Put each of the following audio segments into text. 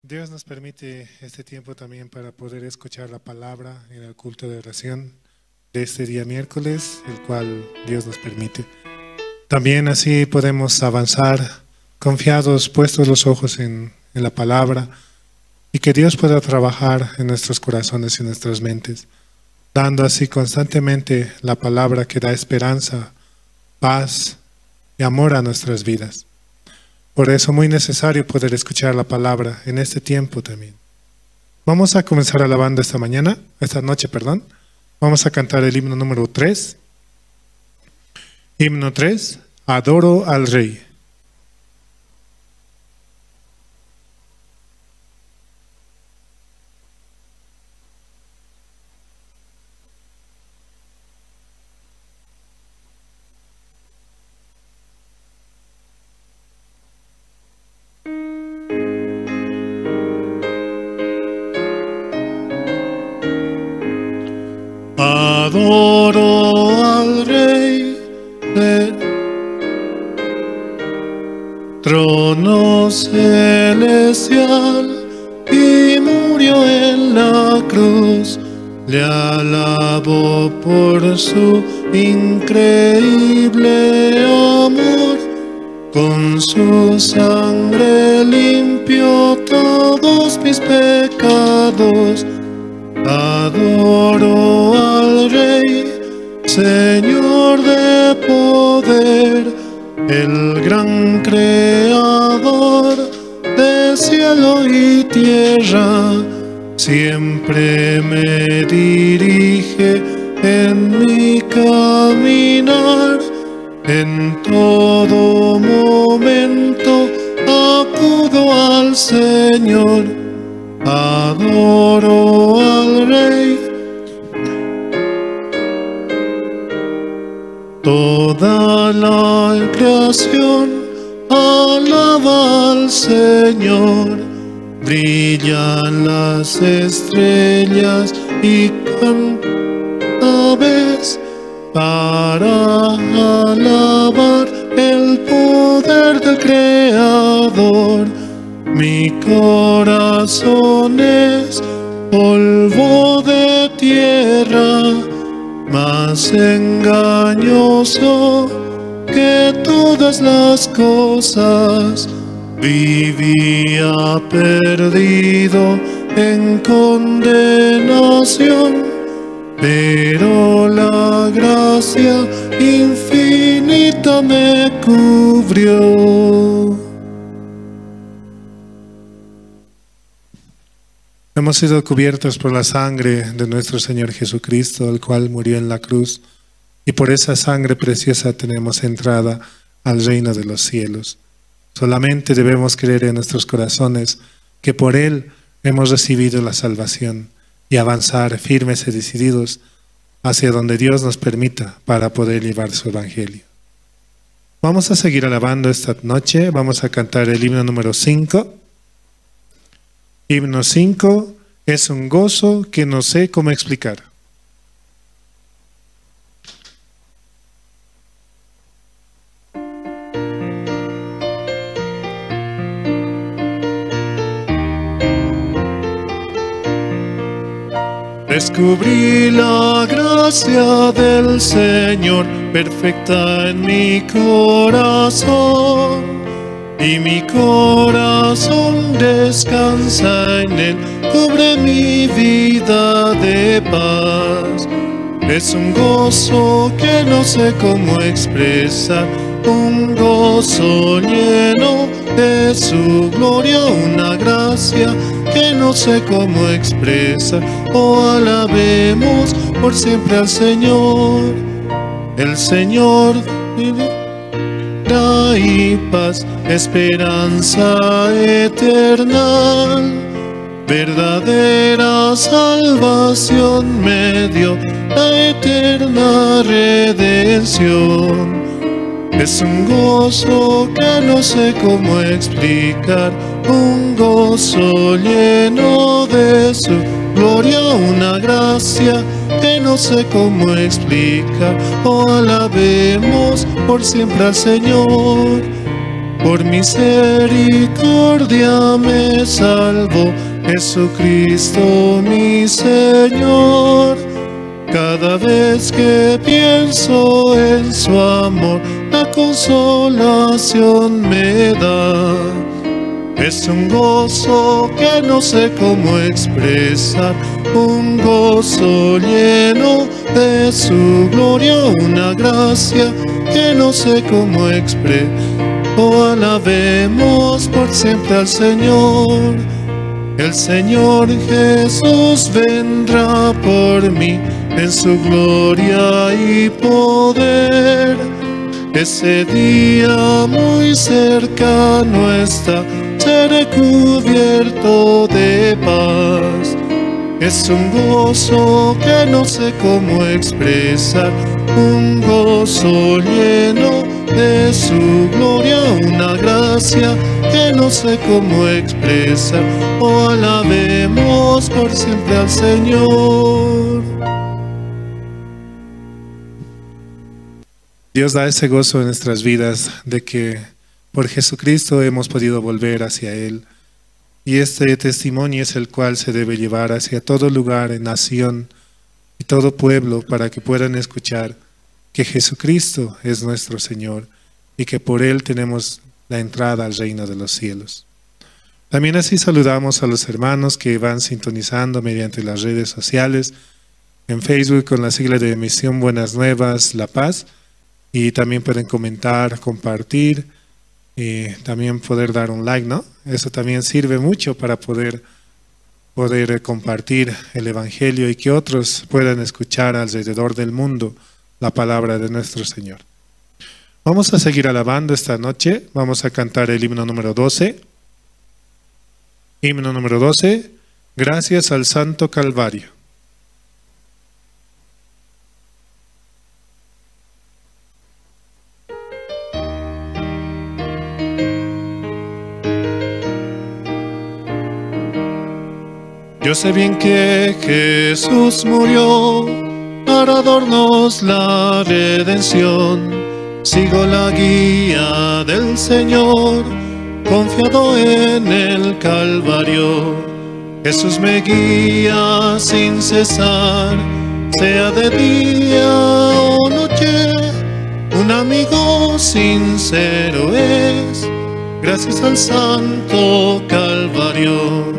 Dios nos permite este tiempo también para poder escuchar la palabra en el culto de oración de este día miércoles, el cual Dios nos permite. También así podemos avanzar confiados, puestos los ojos en la palabra, y que Dios pueda trabajar en nuestros corazones y nuestras mentes, dando así constantemente la palabra que da esperanza, paz y amor a nuestras vidas. Por eso es muy necesario poder escuchar la palabra en este tiempo también. Vamos a comenzar alabando esta noche. Vamos a cantar el himno número 3. Himno 3, Adoro al Rey. Adoro al Rey del trono celestial y murió en la cruz. Le alabo por su increíble amor. Con su sangre limpió todos mis pecados. Adoro al Rey, Señor de poder, el gran creador de cielo y tierra. Siempre me dirige en mi caminar, en todo momento acudo al Señor. Adoro al Rey. Toda la creación alaba al Señor. Brillan las estrellas y cantan aves para alabar el poder del Creador. Mi corazón es polvo de tierra, más engañoso que todas las cosas. Vivía perdido en condenación, pero la gracia infinita me cubrió. Hemos sido cubiertos por la sangre de nuestro Señor Jesucristo, el cual murió en la cruz, y por esa sangre preciosa tenemos entrada al reino de los cielos. Solamente debemos creer en nuestros corazones que por Él hemos recibido la salvación y avanzar firmes y decididos hacia donde Dios nos permita para poder llevar su evangelio. Vamos a seguir alabando esta noche. Vamos a cantar el himno número 5. Himno 5 es un gozo que no sé cómo explicar. Descubrí la gracia del Señor perfecta en mi corazón. Y mi corazón descansa en Él, cubre mi vida de paz. Es un gozo que no sé cómo expresar, un gozo lleno de su gloria, una gracia que no sé cómo expresar. Oh, alabemos por siempre al Señor, el Señor y paz, esperanza eterna, verdadera salvación me dio, la eterna redención. Es un gozo que no sé cómo explicar, un gozo lleno de su gloria, una gracia que no sé cómo explicar. Oh, alabemos por siempre al Señor, por misericordia me salvó Jesucristo mi Señor. Cada vez que pienso en su amor, la consolación me da. Es un gozo que no sé cómo expresar, un gozo lleno de su gloria, una gracia que no sé cómo expresar. Oh, alabemos por siempre al Señor. El Señor Jesús vendrá por mí en su gloria y poder. Ese día muy cercano está, seré cubierto de paz. Es un gozo que no sé cómo expresar, un gozo lleno de su gloria, una gracia que no sé cómo expresar. Oh, alabemos por siempre al Señor. Dios da ese gozo en nuestras vidas de que por Jesucristo hemos podido volver hacia Él. Y este testimonio es el cual se debe llevar hacia todo lugar, nación y todo pueblo, para que puedan escuchar que Jesucristo es nuestro Señor y que por Él tenemos la entrada al reino de los cielos. También así saludamos a los hermanos que van sintonizando mediante las redes sociales, en Facebook con la sigla de Misión Buenas Nuevas La Paz, y también pueden comentar, compartir, y también poder dar un like, ¿no? Eso también sirve mucho para poder compartir el Evangelio y que otros puedan escuchar alrededor del mundo la palabra de nuestro Señor. Vamos a seguir alabando esta noche. Vamos a cantar el himno número 12. Himno número 12. Gracias al Santo Calvario. Yo sé bien que Jesús murió para darnos la redención. Sigo la guía del Señor, confiado en el Calvario. Jesús me guía sin cesar, sea de día o noche. Un amigo sincero es, gracias al Santo Calvario.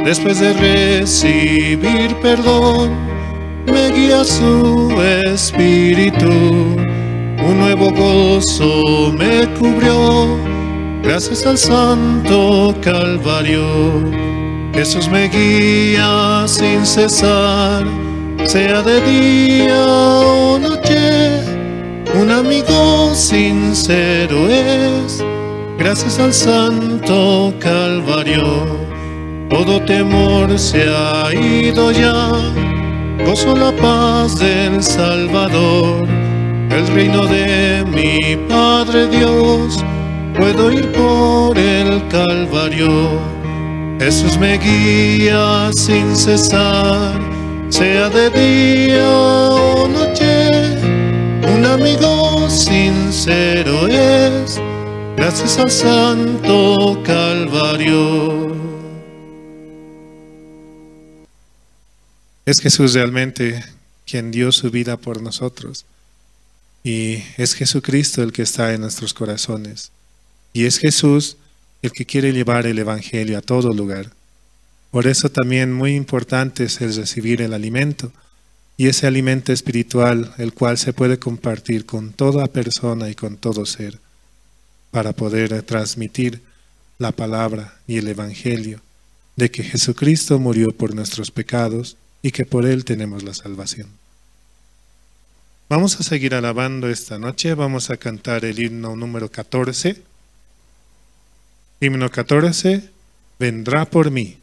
Después de recibir perdón, me guía su Espíritu. Un nuevo gozo me cubrió, gracias al Santo Calvario. Jesús me guía sin cesar, sea de día o noche. Un amigo sincero es, gracias al Santo Calvario. Todo temor se ha ido ya, gozo la paz del Salvador. El reino de mi Padre Dios, puedo ir por el Calvario. Jesús me guía sin cesar, sea de día o noche. Un amigo sincero es, gracias al Santo Calvario. Es Jesús realmente quien dio su vida por nosotros. Y es Jesucristo el que está en nuestros corazones. Y es Jesús el que quiere llevar el Evangelio a todo lugar. Por eso también muy importante es el recibir el alimento. Y ese alimento espiritual, el cual se puede compartir con toda persona y con todo ser, para poder transmitir la palabra y el Evangelio de que Jesucristo murió por nuestros pecados y que por Él tenemos la salvación. Vamos a seguir alabando esta noche. Vamos a cantar el himno número 14. Himno 14, vendrá por mí.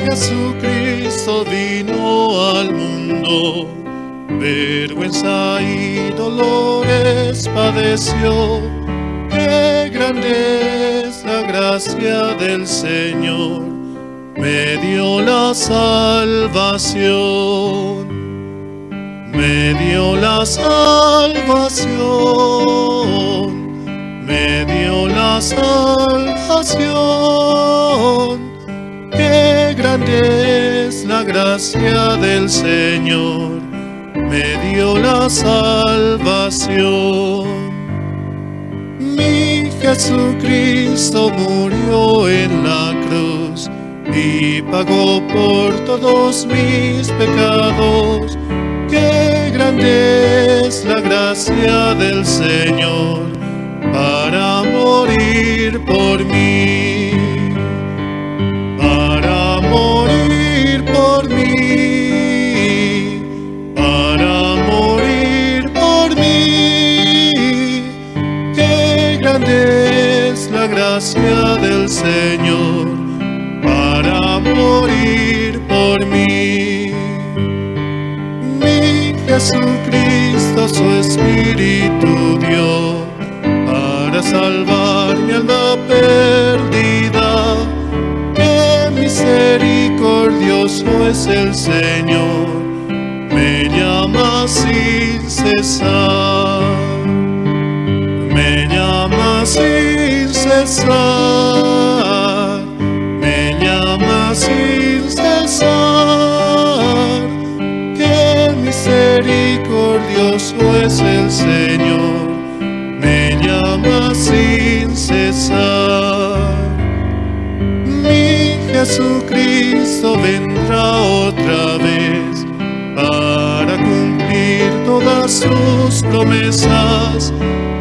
Jesucristo vino al mundo vergüenza y dolores padeció. Qué grande es la gracia del Señor, me dio la salvación, me dio la salvación, me dio la salvación. Qué grande es la gracia del Señor, me dio la salvación. Mi Jesucristo murió en la cruz y pagó por todos mis pecados. Qué grande es la gracia del Señor para morir por mí, para morir por mí, para morir por mí. Qué grande es la gracia del Señor para morir por mí. Mi Jesucristo su Espíritu dio para salvar mi alma perdida. Qué misericordioso es el Señor, me llama sin cesar, me llama sin cesar, me llama sin cesar. Qué misericordioso es el Señor, me llama sin cesar. Mi Jesucristo vendrá otra vez para cumplir todas sus promesas,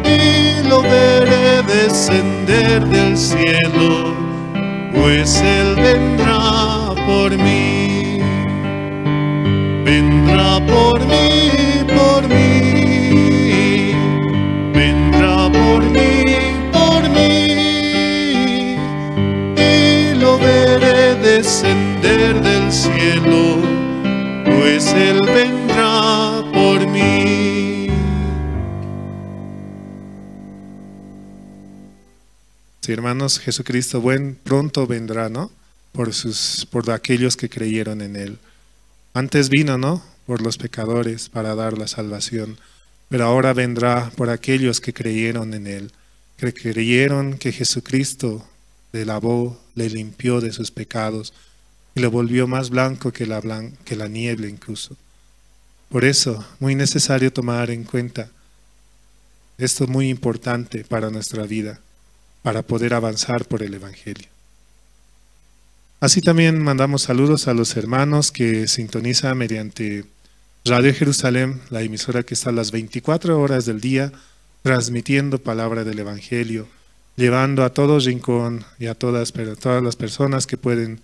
y lo veré descender del cielo, pues Él vendrá por mí, vendrá por mí, por mí, vendrá por mí, por mí, y lo veré descender del cielo, pues Él vendrá por mí. Sí, hermanos, Jesucristo pronto vendrá, ¿no? Por aquellos que creyeron en Él. Antes vino, ¿no? Por los pecadores para dar la salvación, pero ahora vendrá por aquellos que creyeron en Él, que creyeron que Jesucristo le lavó, le limpió de sus pecados y lo volvió más blanco que la niebla incluso. Por eso, muy necesario tomar en cuenta esto, es muy importante para nuestra vida, para poder avanzar por el Evangelio. Así también mandamos saludos a los hermanos que sintonizan mediante Radio Jerusalén, la emisora que está a las 24 horas del día, transmitiendo palabra del Evangelio, llevando a todo rincón y a todas las personas que pueden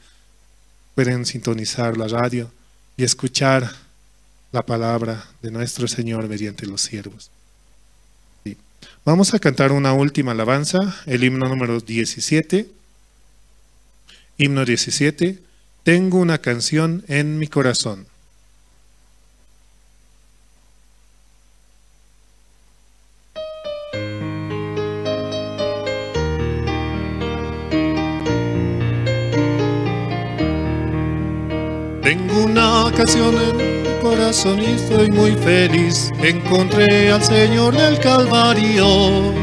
sintonizar la radio y escuchar la palabra de nuestro Señor mediante los siervos. Sí. Vamos a cantar una última alabanza, el himno número 17. Himno 17, tengo una canción en mi corazón. Tengo una canción en mi corazón y estoy muy feliz. Encontré al Señor del Calvario.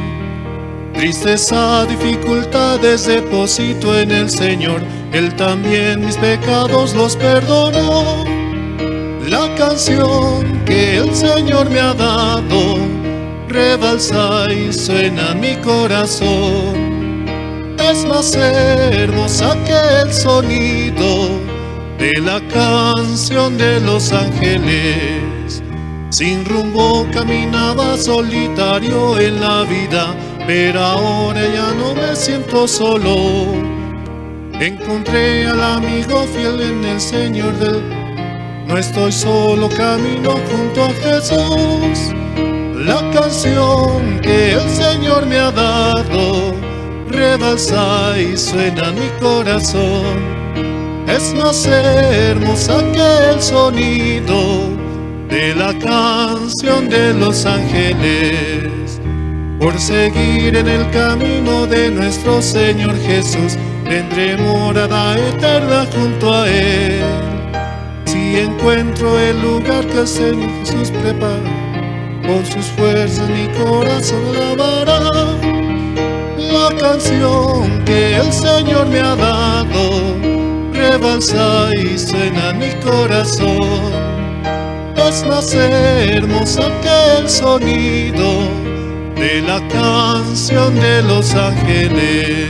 Tristeza, dificultades deposito en el Señor, Él también mis pecados los perdonó. La canción que el Señor me ha dado rebalsa y suena en mi corazón. Es más hermosa que el sonido de la canción de los ángeles. Sin rumbo caminaba solitario en la vida, pero ahora ya no me siento solo. Encontré al amigo fiel en el Señor no estoy solo, camino junto a Jesús. La canción que el Señor me ha dado rebalsa y suena en mi corazón. Es más hermosa que el sonido de la canción de los ángeles, por seguir en el camino de nuestro Señor Jesús, tendré morada eterna junto a Él. Si encuentro el lugar que el Señor Jesús prepara, con sus fuerzas mi corazón alabará. La canción que el Señor me ha dado rebalsa y suena en mi corazón. Es más hermosa que el sonido de la canción de los ángeles.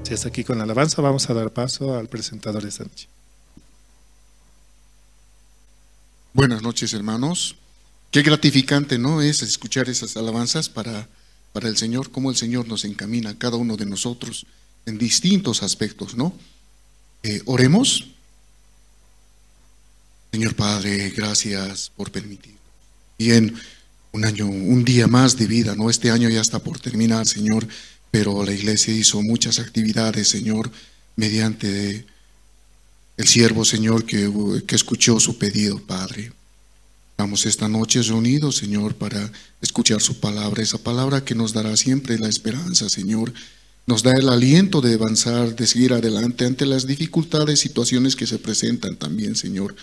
Si hasta aquí con la alabanza, vamos a dar paso al presentador esta noche. Buenas noches, hermanos. Qué gratificante, ¿no?, es escuchar esas alabanzas para el Señor, cómo el Señor nos encamina a cada uno de nosotros en distintos aspectos, ¿no? Oremos. Señor Padre, gracias por permitir. Bien, un día más de vida, ¿no? Este año ya está por terminar, Señor, pero la iglesia hizo muchas actividades, Señor, mediante el siervo, Señor, que escuchó su pedido, Padre. Estamos esta noche reunidos, Señor, para escuchar su palabra, esa palabra que nos dará siempre la esperanza, Señor. Nos da el aliento de avanzar, de seguir adelante ante las dificultades, situaciones que se presentan también, Señor.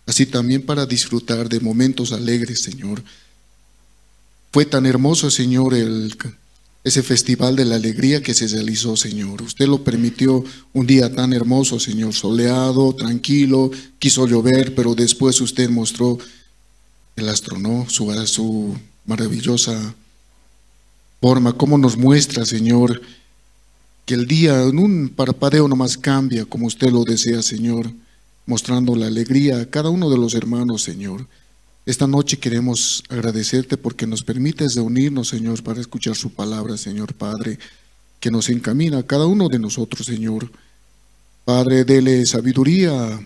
Así también para disfrutar de momentos alegres, Señor. Fue tan hermoso, Señor, ese festival de la alegría que se realizó, Señor. Usted lo permitió un día tan hermoso, Señor, soleado, tranquilo, quiso llover, pero después usted mostró el astro, ¿no? Su maravillosa forma, cómo nos muestra, Señor, que el día en un parpadeo nomás cambia como usted lo desea, Señor, mostrando la alegría a cada uno de los hermanos, Señor. Esta noche queremos agradecerte porque nos permites reunirnos, Señor, para escuchar su palabra, Señor Padre, que nos encamina a cada uno de nosotros, Señor. Padre, dele sabiduría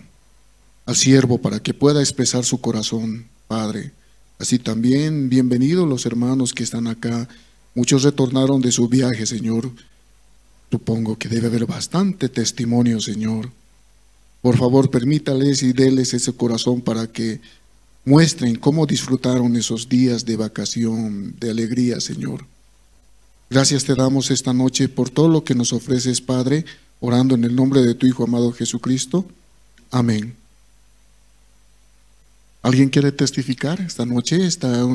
al siervo para que pueda expresar su corazón, Padre. Así también, bienvenidos los hermanos que están acá. Muchos retornaron de su viaje, Señor. Supongo que debe haber bastante testimonio, Señor. Por favor, permítales y déles ese corazón para que muestren cómo disfrutaron esos días de vacación, de alegría, Señor. Gracias te damos esta noche por todo lo que nos ofreces, Padre, orando en el nombre de tu Hijo amado Jesucristo. Amén. ¿Alguien quiere testificar esta noche? ¿Está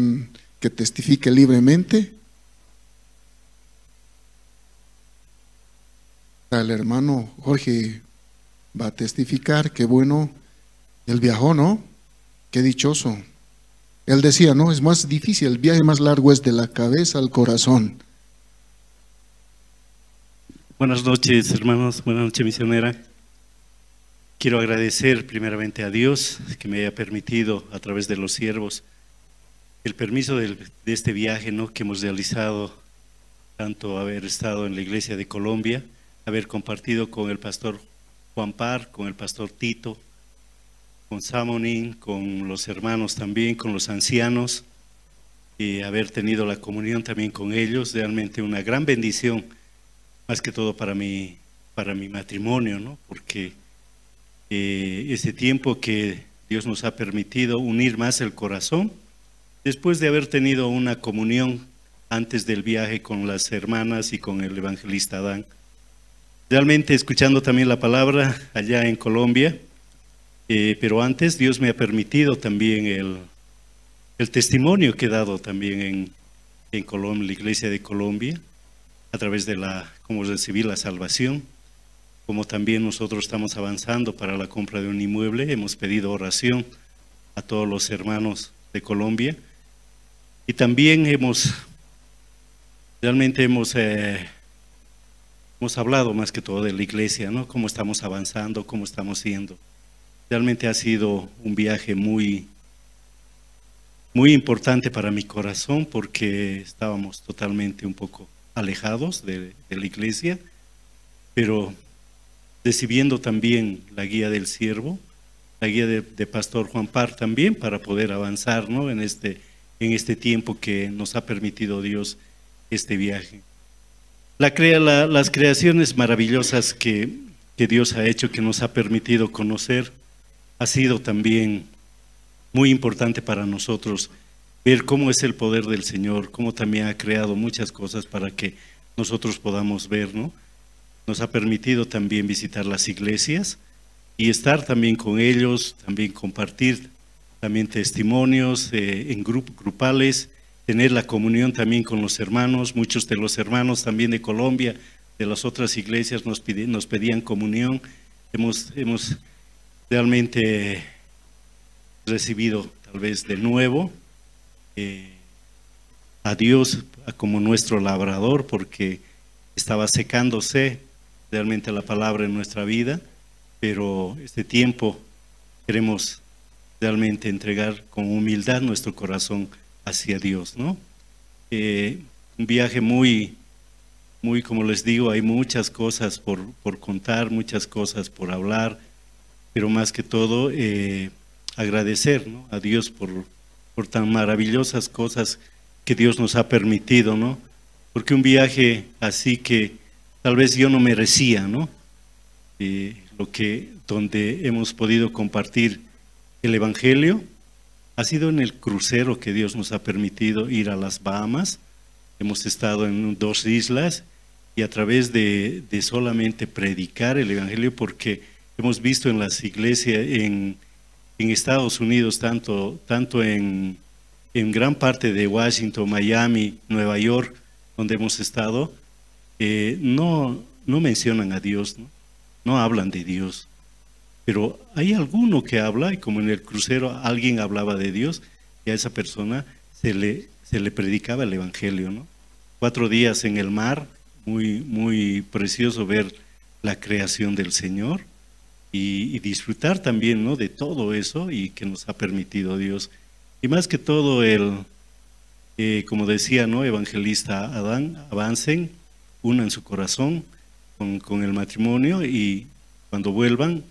que testifique libremente? El hermano Jorge va a testificar. Qué bueno, él viajó, ¿no? Qué dichoso. Él decía, no, es más difícil, el viaje más largo es de la cabeza al corazón. Buenas noches, hermanos, buenas noches, misionera. Quiero agradecer primeramente a Dios que me haya permitido a través de los siervos el permiso de este viaje, ¿no?, que hemos realizado, tanto haber estado en la iglesia de Colombia, haber compartido con el pastor Juan Par, con el pastor Tito, con Samonín, con los hermanos también, con los ancianos, y haber tenido la comunión también con ellos, realmente una gran bendición, más que todo para mi matrimonio, ¿no?, porque ese tiempo que Dios nos ha permitido unir más el corazón, después de haber tenido una comunión antes del viaje con las hermanas y con el evangelista Adán. Realmente escuchando también la palabra allá en Colombia, pero antes Dios me ha permitido también el testimonio que he dado también en Colombia, la iglesia de Colombia, a través de cómo recibir la salvación. Como también nosotros estamos avanzando para la compra de un inmueble, hemos pedido oración a todos los hermanos de Colombia, y también realmente hemos hablado más que todo de la iglesia, ¿no?, cómo estamos avanzando, cómo estamos siendo. Realmente ha sido un viaje muy, muy importante para mi corazón, porque estábamos totalmente un poco alejados de la iglesia, pero recibiendo también la guía del siervo, la guía de pastor Juan Par también, para poder avanzar, ¿no?, en este tiempo que nos ha permitido Dios este viaje. Las creaciones maravillosas que Dios ha hecho, que nos ha permitido conocer ha sido también muy importante para nosotros ver cómo es el poder del Señor, cómo también ha creado muchas cosas para que nosotros podamos ver, ¿no? Nos ha permitido también visitar las iglesias y estar también con ellos, también compartir también testimonios en grupales, tener la comunión también con los hermanos. Muchos de los hermanos también de Colombia, de las otras iglesias, nos pedían comunión. Hemos realmente recibido tal vez de nuevo a Dios como nuestro labrador, porque estaba secándose realmente la palabra en nuestra vida, pero este tiempo queremos realmente entregar con humildad nuestro corazón hacia Dios, ¿no? Un viaje muy, como les digo, hay muchas cosas por contar, muchas cosas por hablar, pero más que todo agradecer, ¿no?, a Dios por tan maravillosas cosas que Dios nos ha permitido, ¿no? Porque un viaje así que tal vez yo no merecía, ¿no? Donde hemos podido compartir el Evangelio ha sido en el crucero que Dios nos ha permitido ir a las Bahamas. Hemos estado en 2 islas y a través de solamente predicar el Evangelio, porque hemos visto en las iglesias en Estados Unidos, tanto en gran parte de Washington, Miami, Nueva York, donde hemos estado, no mencionan a Dios, ¿no? No hablan de Dios. Pero hay alguno que habla, y como en el crucero alguien hablaba de Dios, y a esa persona se le predicaba el Evangelio, ¿no? 4 días en el mar, muy, muy precioso ver la creación del Señor y disfrutar también, ¿no?, de todo eso y que nos ha permitido Dios. Y más que todo como decía, ¿no?, evangelista Adán, avancen, unan su corazón con el matrimonio y cuando vuelvan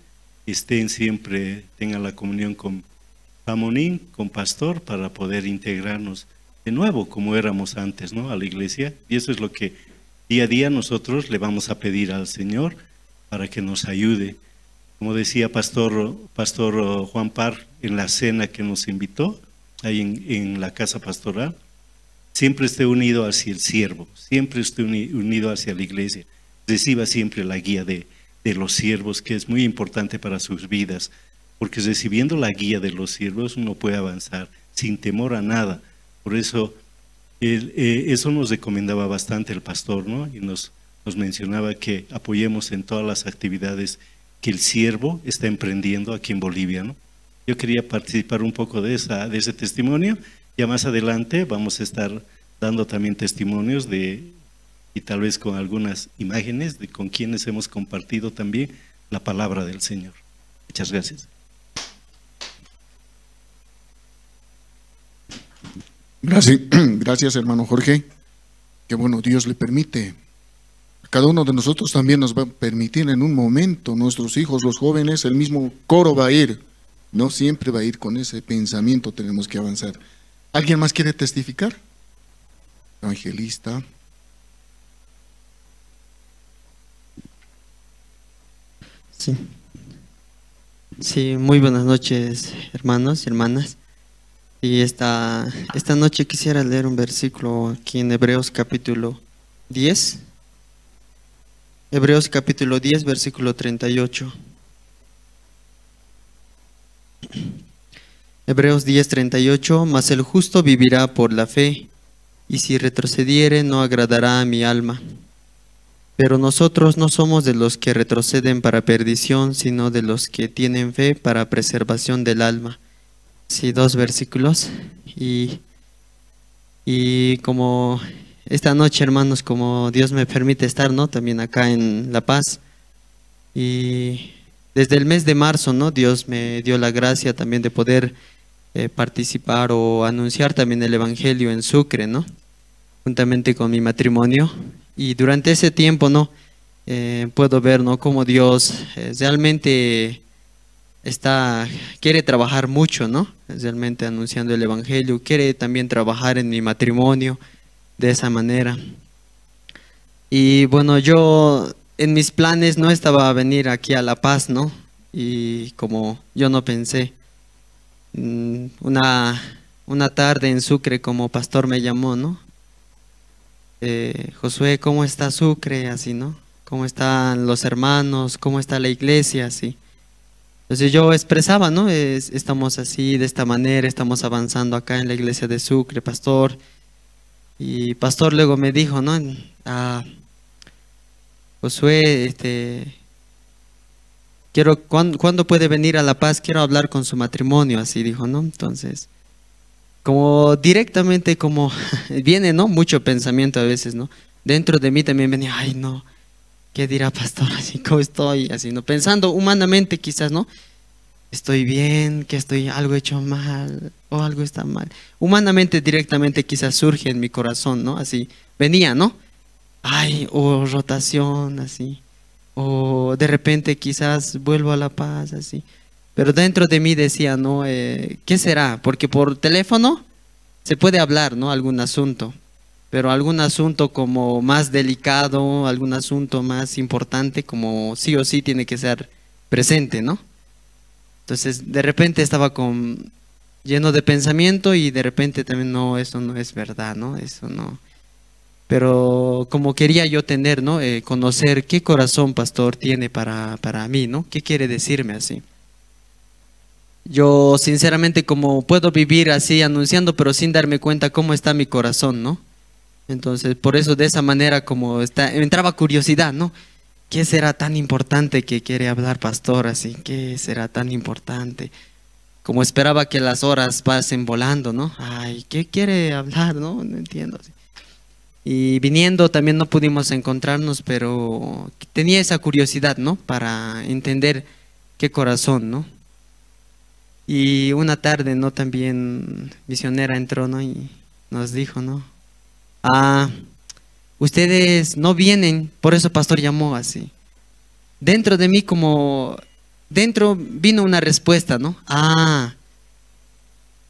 estén siempre, tengan la comunión con Pamonín, con Pastor, para poder integrarnos de nuevo como éramos antes, ¿no?, a la iglesia. Y eso es lo que día a día nosotros le vamos a pedir al Señor para que nos ayude. Como decía Pastor Juan Parr en la cena que nos invitó, ahí en la casa pastoral, siempre esté unido hacia el siervo, siempre esté unido hacia la iglesia, reciba siempre la guía de los siervos, que es muy importante para sus vidas, porque recibiendo la guía de los siervos uno puede avanzar sin temor a nada. Por eso eso nos recomendaba bastante el pastor, ¿no? Y nos mencionaba que apoyemos en todas las actividades que el siervo está emprendiendo aquí en Bolivia, ¿no? Yo quería participar un poco de ese testimonio. Ya más adelante vamos a estar dando también testimonios y tal vez con algunas imágenes de con quienes hemos compartido también la palabra del Señor. Muchas gracias. Gracias, hermano Jorge. Que bueno, Dios le permite. Cada uno de nosotros también nos va a permitir en un momento, nuestros hijos, los jóvenes, el mismo coro va a ir. No siempre va a ir con ese pensamiento, tenemos que avanzar. ¿Alguien más quiere testificar? Evangelista. Sí, muy buenas noches, hermanos y hermanas. Y esta noche quisiera leer un versículo aquí en Hebreos capítulo 10. Hebreos capítulo 10, versículo 38. Hebreos 10, 38. Mas el justo vivirá por la fe, y si retrocediere no agradará a mi alma. Pero nosotros no somos de los que retroceden para perdición, sino de los que tienen fe para preservación del alma. Sí, 2 versículos. Y como esta noche, hermanos, como Dios me permite estar, ¿no?, también acá en La Paz. Y desde el mes de marzo, ¿no?, Dios me dio la gracia también de poder participar o anunciar también el Evangelio en Sucre, ¿no?, juntamente con mi matrimonio. Y durante ese tiempo, ¿no?, puedo ver, ¿no?, cómo Dios realmente quiere trabajar mucho, ¿no?, realmente anunciando el Evangelio. Quiere también trabajar en mi matrimonio de esa manera. Y bueno, yo en mis planes no estaba a venir aquí a La Paz, ¿no?, y como yo no pensé, una tarde en Sucre como pastor me llamó, ¿no? Josué, ¿cómo está Sucre? Así, ¿no? ¿Cómo están los hermanos? ¿Cómo está la iglesia? Así. Entonces yo expresaba, ¿no? Estamos así, de esta manera, estamos avanzando acá en la iglesia de Sucre, pastor. Y pastor luego me dijo, ¿no? Josué, ¿cuándo puede venir a La Paz? Quiero hablar con su matrimonio, así dijo, ¿no? Entonces, como directamente, como viene, ¿no? Mucho pensamiento a veces, ¿no? Dentro de mí también venía, ay, no, ¿qué dirá pastor? Así como estoy, así, ¿no? Pensando humanamente quizás, ¿no? Estoy bien, que algo hecho mal, o algo está mal. Humanamente, directamente quizás surge en mi corazón, ¿no? Así, venía, ¿no? Ay, o rotación, así. O de repente quizás vuelvo a La Paz, así. Pero dentro de mí decía, ¿no? ¿Qué será? Porque por teléfono se puede hablar, ¿no? Algún asunto. Pero algún asunto como más delicado, algún asunto más importante, como sí o sí tiene que ser presente, ¿no? Entonces, de repente estaba lleno de pensamiento y de repente también, no, eso no es verdad, ¿no? Eso no. Pero como quería yo tener, ¿no? Conocer qué corazón pastor tiene para mí, ¿no? ¿Qué quiere decirme así? Yo sinceramente como puedo vivir así anunciando, pero sin darme cuenta cómo está mi corazón, ¿no? Entonces, por eso de esa manera como entraba curiosidad, ¿no? ¿Qué será tan importante que quiere hablar pastor así? ¿Qué será tan importante? Como esperaba que las horas pasen volando, ¿no? Ay, ¿qué quiere hablar? No entiendo. Y viniendo también no pudimos encontrarnos, pero tenía esa curiosidad, ¿no? Para entender qué corazón, ¿no? Y una tarde, ¿no? También misionera entró, ¿no? Y nos dijo, ¿no? Ustedes no vienen, por eso pastor llamó así. Dentro de mí dentro vino una respuesta, ¿no?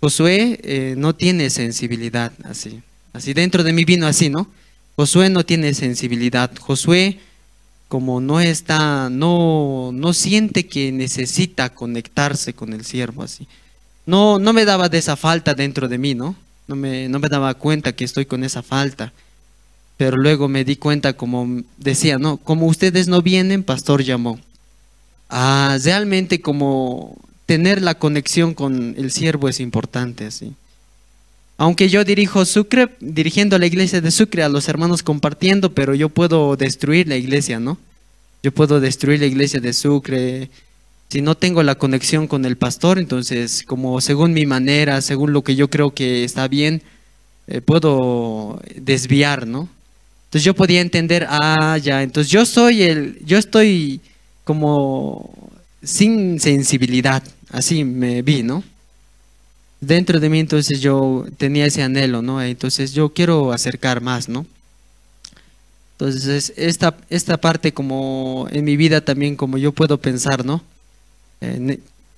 Josué no tiene sensibilidad, así. Así dentro de mí vino así, ¿no? Josué no tiene sensibilidad. Josué como no siente que necesita conectarse con el siervo, así. No me daba de esa falta dentro de mí, ¿no? No me daba cuenta que estoy con esa falta. Pero luego me di cuenta, como decía, ¿no? Como ustedes no vienen, pastor llamó. Realmente como tener la conexión con el siervo es importante, así. Aunque yo dirijo Sucre, dirigiendo la iglesia de Sucre, a los hermanos compartiendo, pero yo puedo destruir la iglesia, ¿no? Yo puedo destruir la iglesia de Sucre. Si no tengo la conexión con el pastor, entonces como según mi manera, según lo que yo creo que está bien, puedo desviar, ¿no? Entonces yo podía entender, ya, entonces yo estoy como sin sensibilidad, así me vi, ¿no? Dentro de mí entonces yo tenía ese anhelo, ¿no? Entonces yo quiero acercar más, ¿no? Entonces esta parte como en mi vida también como yo puedo pensar, ¿no?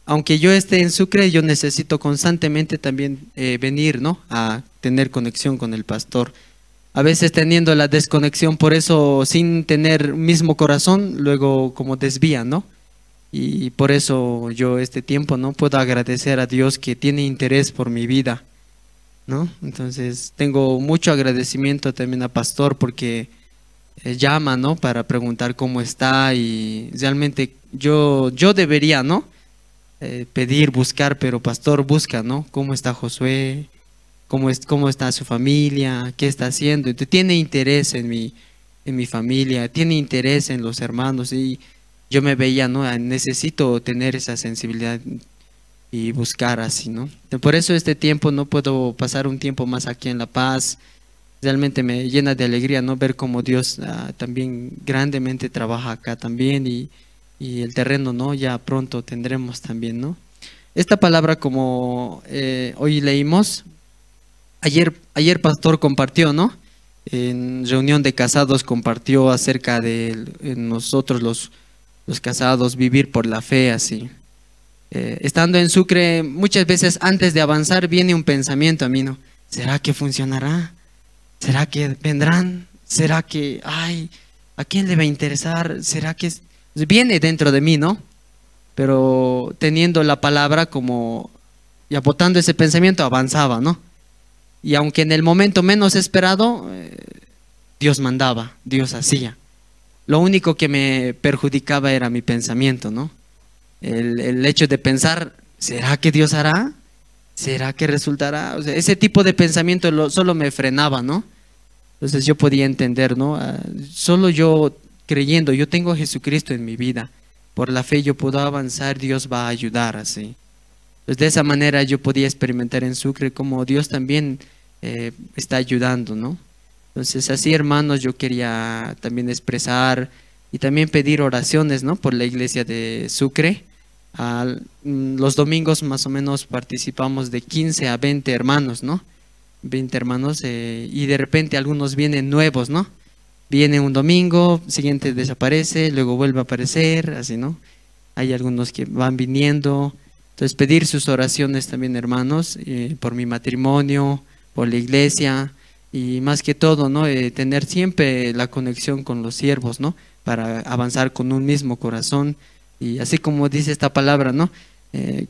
Aunque yo esté en Sucre, yo necesito constantemente también venir, ¿no? A tener conexión con el pastor. A veces teniendo la desconexión, por eso sin tener mismo corazón, luego como desvía, ¿no? Y por eso yo este tiempo no puedo agradecer a Dios que tiene interés por mi vida, ¿no? Entonces tengo mucho agradecimiento también a pastor porque llama, ¿no? Para preguntar cómo está y realmente yo debería, ¿no? Pedir, buscar, pero pastor busca, ¿no? ¿Cómo está Josué? ¿Cómo está su familia? ¿Qué está haciendo? Entonces, tiene interés en mi familia, tiene interés en los hermanos y yo me veía, ¿no? Necesito tener esa sensibilidad y buscar así, ¿no? Por eso este tiempo no puedo pasar un tiempo más aquí en La Paz. Realmente me llena de alegría, ¿no? Ver cómo Dios también grandemente trabaja acá también y el terreno, ¿no? Ya pronto tendremos también, ¿no? Esta palabra como hoy leímos, ayer pastor compartió, ¿no? En reunión de casados compartió acerca de nosotros los casados vivir por la fe así. Estando en Sucre, muchas veces antes de avanzar viene un pensamiento a mí, ¿no? ¿Será que funcionará? ¿Será que vendrán? ¿Será que, ¿a quién le va a interesar? ¿Será que viene dentro de mí, ¿no? pero teniendo la palabra como, y botando ese pensamiento, avanzaba, ¿no? Y aunque en el momento menos esperado, Dios mandaba, Dios hacía. Lo único que me perjudicaba era mi pensamiento, ¿no? El hecho de pensar, ¿será que Dios hará? ¿Será que resultará? O sea, ese tipo de pensamiento solo me frenaba, ¿no? Entonces yo podía entender, ¿no? Solo yo creyendo, yo tengo a Jesucristo en mi vida, por la fe yo puedo avanzar, Dios va a ayudar, así. Pues de esa manera yo podía experimentar en Sucre como Dios también está ayudando, ¿no? Entonces así, hermanos, yo quería también expresar y también pedir oraciones, ¿no? Por la iglesia de Sucre. Los domingos más o menos participamos de 15 a 20 hermanos, ¿no? 20 hermanos y de repente algunos vienen nuevos, ¿no? Viene un domingo, siguiente desaparece, luego vuelve a aparecer, así, ¿no? Hay algunos que van viniendo. Entonces pedir sus oraciones también, hermanos, por mi matrimonio, por la iglesia y más que todo, ¿no? Tener siempre la conexión con los siervos, ¿no? Para avanzar con un mismo corazón. Y así como dice esta palabra, ¿no?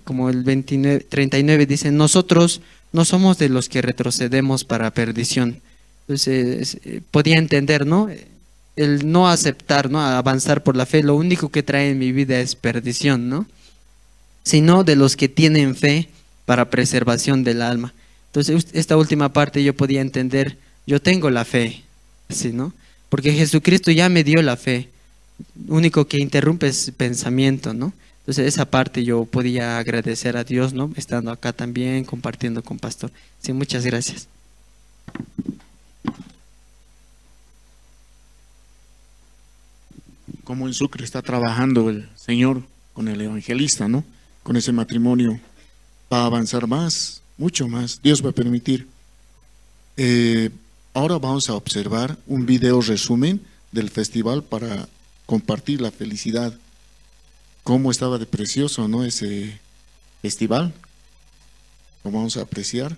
Como el 39 dice, nosotros no somos de los que retrocedemos para perdición. Entonces, podía entender, ¿no? El no aceptar, ¿no? Avanzar por la fe, lo único que trae en mi vida es perdición, ¿no? Sino de los que tienen fe para preservación del alma. Entonces, esta última parte yo podía entender, yo tengo la fe, ¿sí, no? Porque Jesucristo ya me dio la fe. Único que interrumpe es pensamiento, ¿no? Entonces esa parte yo podía agradecer a Dios, ¿no? Estando acá también, compartiendo con Pastor. Sí, muchas gracias. Como en Sucre está trabajando el Señor con el evangelista, ¿no? Con ese matrimonio va a avanzar más, mucho más. Dios va a permitir. Ahora vamos a observar un video resumen del festival para compartir la felicidad. Cómo estaba de precioso, ¿no? Ese festival. Lo vamos a apreciar.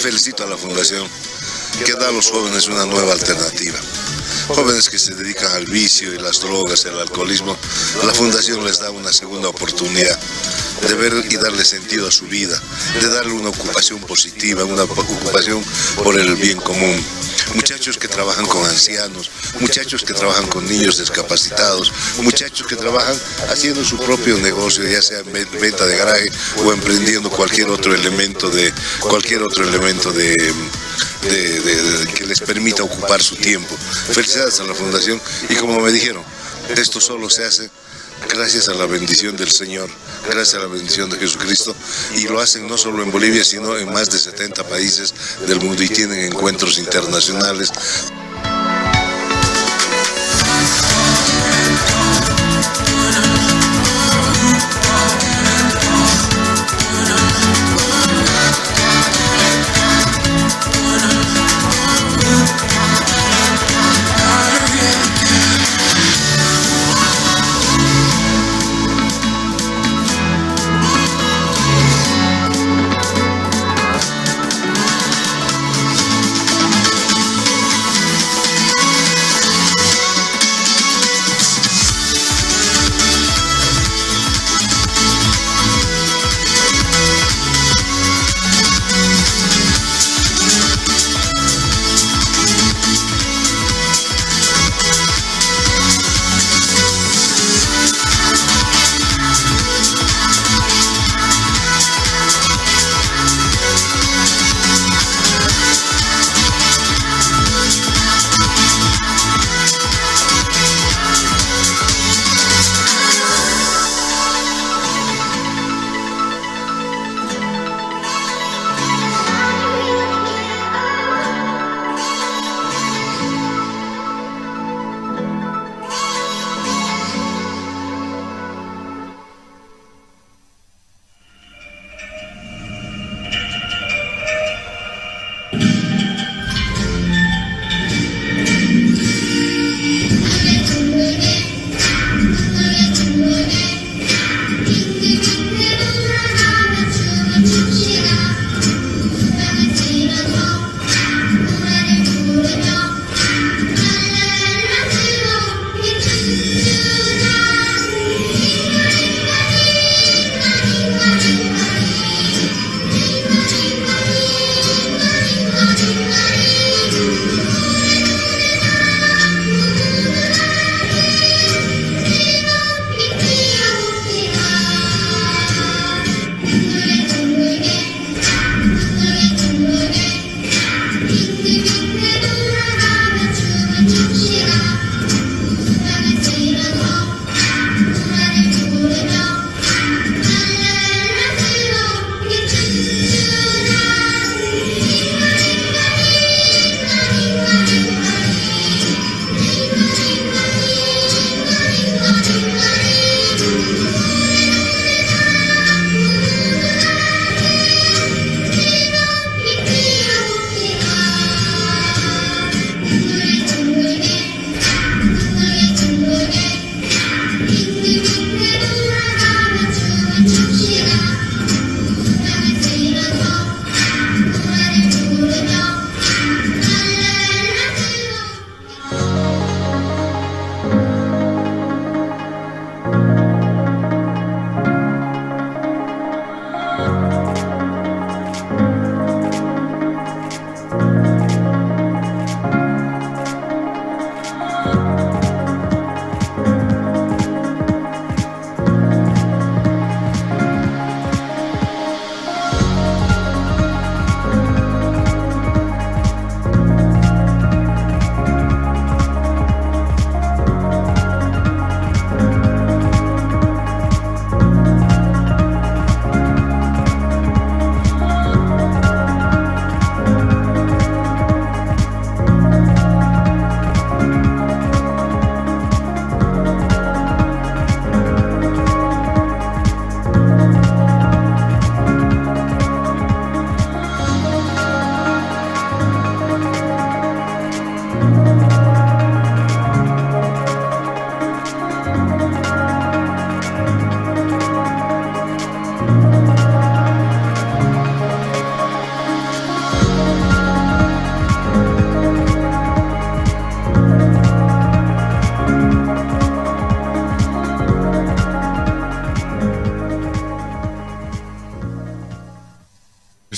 Felicito a la Fundación que da a los jóvenes una nueva alternativa. Jóvenes que se dedican al vicio y las drogas, el alcoholismo, la Fundación les da una segunda oportunidad de ver y darle sentido a su vida, de darle una ocupación positiva, una ocupación por el bien común. Muchachos que trabajan con ancianos, muchachos que trabajan con niños discapacitados, muchachos que trabajan haciendo su propio negocio, ya sea en venta de garaje o emprendiendo cualquier otro elemento que les permita ocupar su tiempo. Felicidades a la Fundación y como me dijeron, esto solo se hace gracias a la bendición del Señor, gracias a la bendición de Jesucristo, y lo hacen no solo en Bolivia, sino en más de 70 países del mundo y tienen encuentros internacionales.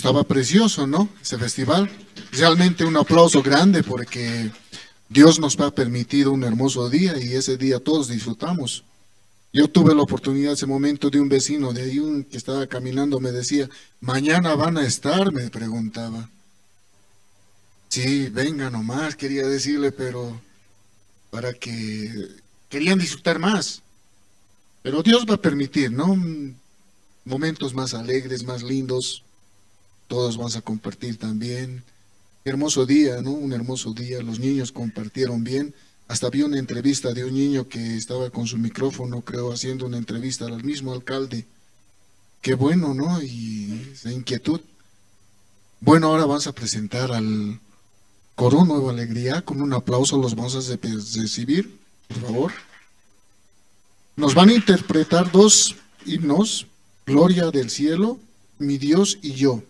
estaba precioso, ¿no? Ese festival. Realmente un aplauso grande porque Dios nos ha permitido un hermoso día y ese día todos disfrutamos. Yo tuve la oportunidad ese momento de un vecino de ahí que estaba caminando, me decía, mañana van a estar, me preguntaba. Sí, venga nomás, quería decirle, pero para que querían disfrutar más. Pero Dios va a permitir, ¿no? Momentos más alegres, más lindos, todos vamos a compartir también. Hermoso día, ¿no? Un hermoso día, los niños compartieron bien. Hasta vi una entrevista de un niño que estaba con su micrófono, creo, haciendo una entrevista al mismo alcalde. Qué bueno, ¿no? Y esa inquietud. Bueno, ahora vamos a presentar al coro Nueva Alegría. Con un aplauso los vamos a recibir, por favor. Nos van a interpretar dos himnos, Gloria del Cielo, Mi Dios y Yo.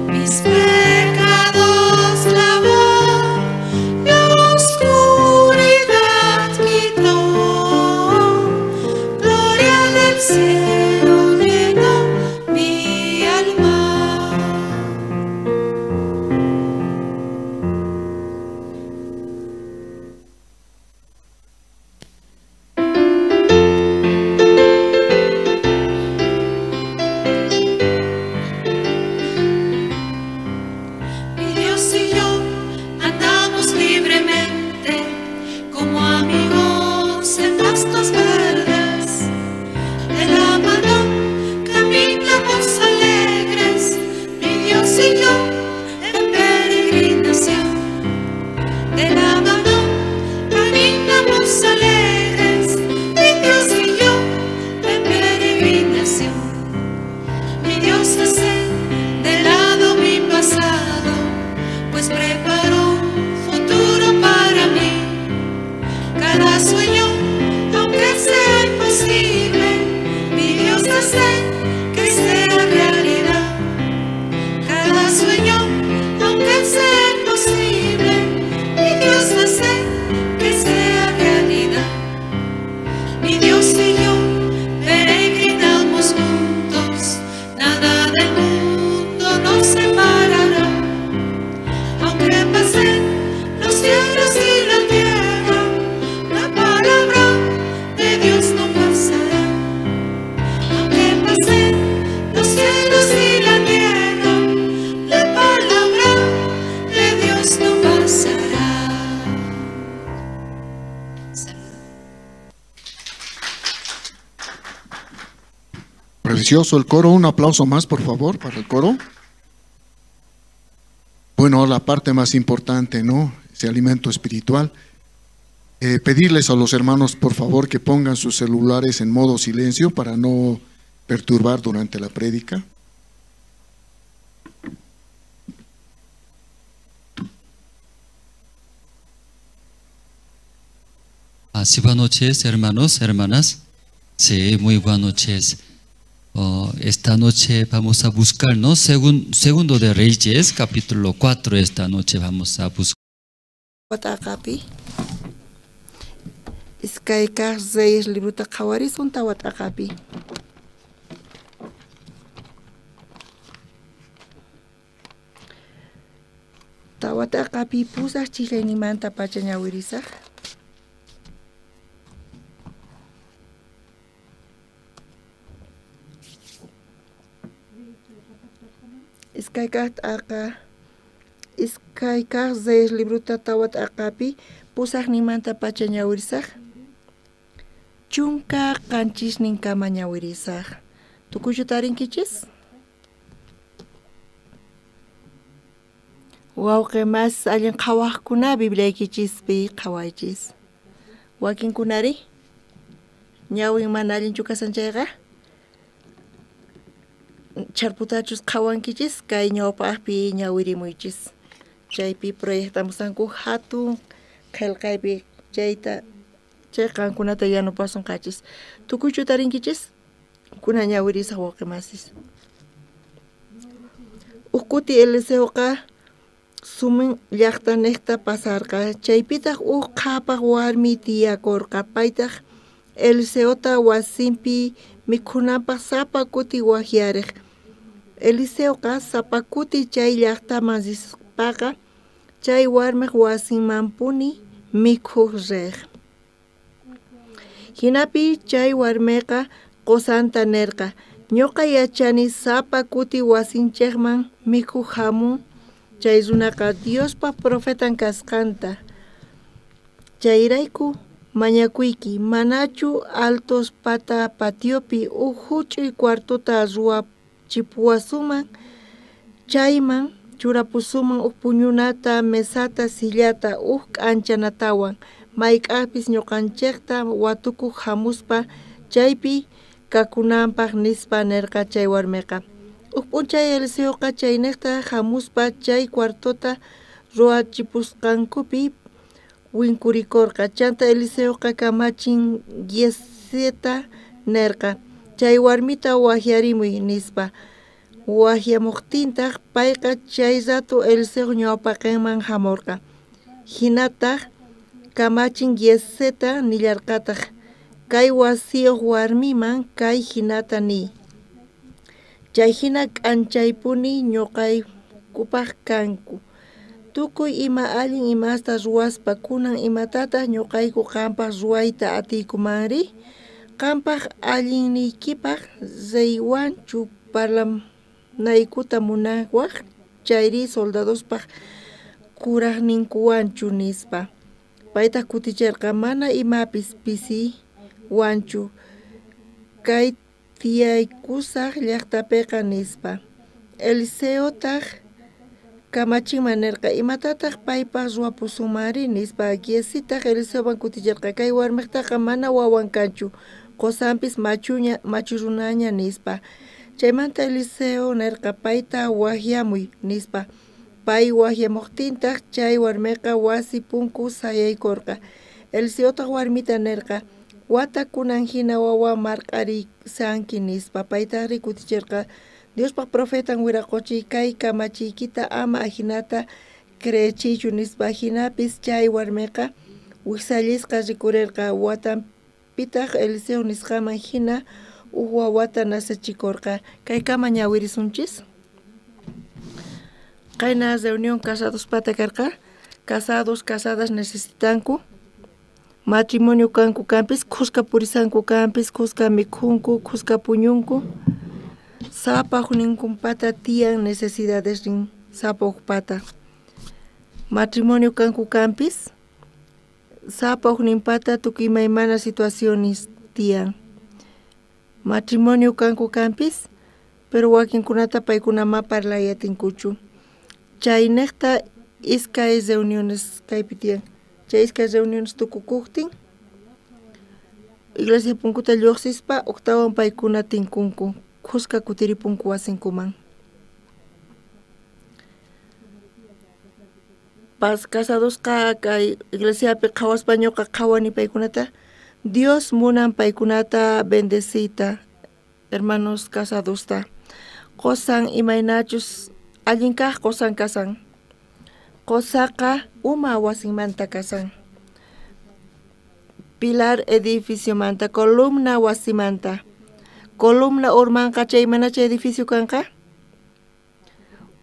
Mis oración. Mi Dios hace de lado mi pasado, pues preparó un futuro para mí. Cada sueño, aunque sea imposible, mi Dios hace que sea realidad. Cada sueño, aunque sea imposible, mi Dios hace que sea realidad. Mi Dios y yo peregrinamos juntos, nada del mundo nos separará. Aunque pasen los cielos y la tierra, la palabra de Dios no pasará. Aunque pasen los cielos y la tierra, la palabra de Dios no pasará. Precioso el coro, un aplauso más por favor para el coro. Bueno, la parte más importante, ¿no? Ese alimento espiritual. Pedirles a los hermanos por favor que pongan sus celulares en modo silencio para no perturbar durante la prédica. Sí, buenas noches, hermanos, hermanas. Sí, muy buenas noches. Esta noche vamos a buscar, ¿no? Segundo de Reyes, capítulo 4. Esta noche vamos a buscar. Watakapi. Iskaika Reyes libruta kawari sunta watakapi. Tawatakapi pusas chileni manta pachaña wirisaj. Iskaika Reyes libruta tawat akapi pusaj nimanta pacha ñawirisaj. Chunka kanchis ninkama ñawirisaj. Tukuyu tarinkichis? Wawqi mas allin qhawaqkuna bibliaykichis qhawaychis. Wakinkunari? Ñawin mana allin chukasanchayqa? Charputachus qhawankichis kay ñawpaqpi ñawirimuychis. Chaypi proyectamusanku hatun qillqaypi chayta chay qankunata yanupasunqachis. Tukuychu tarinkichis? Kuna ñawirisaq wawqimasis. Ukuti Eliseoqa sumin llaqta niqta pasarqa. Chaypitaq qhapaq warmi tiyakurqa. Paytaq Eliseota wasinpi mikhunapaq sapa kuti wahyariq. Eliseoqa sapa kuti chay llaqtaman rispaqa chay warmiq wasinmanpuni mikhuq riq. Hinapi chay warmiqa qusanta nirqa. Ñuqa yachani sapa kuti wasinchikman mikhuq hamun. Chay runaqa Diospa profetan kasqanta. Chayrayku mañakuyki manachu altos patiopi huch'uy cuartota ruwachipuwasuman chayman churapusuman puñunata mesata sillata k'anchanatawan mayk'apis ñuqanchikta watukuq hamuspa chaypi kakunanpaq nispa nirqa chay warmiqa. P'unchay Eliseoqa chay niqta hamuspa chay cuartota ruwachipusqankupi winkurikurqa. Chanta Eliseoqa kamachin Gieseta nirqa. Chay warmita wahyarimuy nispa. Wahyamuqtintaq payqa chay rato Eliseo ñawpaqinman hamurqa. Hinataq kamachin Gieseta nillarqataq. Kay wasiyuq warmiman kay hinata niy. Chay hina k'anchaypuni ñuqaykupaq kanku. Tukuy ima allin imasta ruwaspa kunan imatataq ñuqayku qampaq ruwayta atiykumanri? Qampaq allinniykipaq reywanchu parlanaykuta munawaq chayri soldadospaq kuraqninkuwanchu nispa. Paytaq kutichirqa mana imapis pisiwanchu kay tiyaykusaq llaqtapiqa nispa. Eliseotaq kamachinman nirqa imatataq paypaq ruwapusunmanri nispa. Giesitaq Eliseoman kutichirqa kay warmiqtaqa mana wawan kanchu. qosampis machurunaña nispa. Chaymanta Eliseo nerqa payta wahyamuy nispa. Pay wahyamuqtintaq chay warmiqa wasi punku sayaykurqa. Eliseotaq warmita nerqa watakunan hina wawa marq'arisanki nispa. Paytaq rikutichirqa Diospaq profetan wiraquchiy kay kamachiykita ama ahinata creechiychu nispa. Hinapis chay warmiqa wiksallisqa rikurirqa watanpitaq Eliseo nisqaman hina wawata nasachikurqa. Kaykama ñawirisunchis. Qayna reunión casados pata karqa. Casados, casadas necesitanku matrimonio kanku kampis, kuska purisanku kampis, kuska mikhunku, kuska puñunku. Sapa huninkum pata tiyan necesidades rin sapa pata. Matrimonio kanku kampis, sapa hunin pata tukimaymana situaciones tiyan. Matrimonio kanku kampis, pero wakinkunata paykunama parlayatinkuchu. Chaynekta iskay reuniones kaypitiyan. Chay iskay reuniones tukukuktin. Iglesia punkuta lluqsispa octawan paykuna tinkunku. Kuska kutiripunku wasinkuman. Pas casados kay iglesiapi qhawaspa ñuqa qhawani paykunata. Dios munan paykunata bendecita. Hermanos casadosta. Qosan imaynachus allin kaq qosan kasan. Qosaqa uma wasimanta kasan. Pilar edificio manta, columna wasimanta. Columna urmanqa chay mana chay edificio kanqa?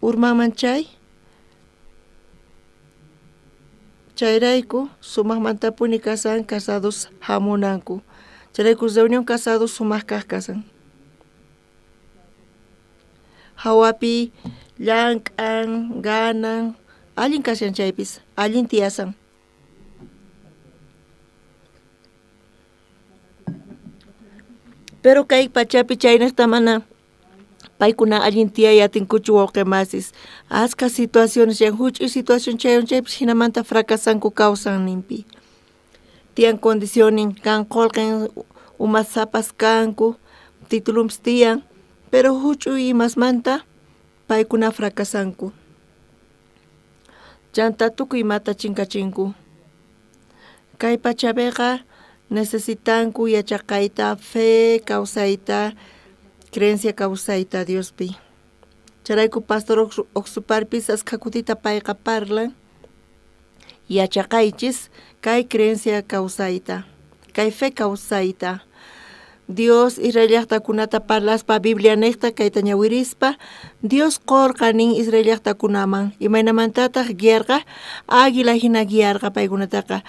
Urmanman chay? Chayrayku sumaqmantapuni kasan casados hamunanku. Chayrayku reunión casados sumaq kaq kasan. Hawapi llank'an, ganan, allin kashan chaypis, allin tiyasan. Pero kay pachapi chaynesta mana paykuna allin tiyayatinkuchu wawqimasis. Aska situaciones yan huch'uy situación chayon chaypis hinamanta fracasanku kawsan nimpi. Tiyan condicionin kan qolqen umasapas kanku, titulumpis tiyan, pero huch'uy imasmanta paykuna fracasanku. Chanta tukuy mata chinkachinku. Kay pachapiqa necesitanku yachaqayta, fe kawsayta, creencia kawsayta Diospi. Charayku pastor oqsuparpis aska kutita payqa parlan yachaqaychis kay creencia kawsayta, kay fe kawsayta. Dios Israeliyaqtakunata parlaspa Biblia nekta kayta ñawirispa Dios qorqa nin Israeliyaqtakunaman imaynamantataq guiarqa águila hina guiarqa paykunataqa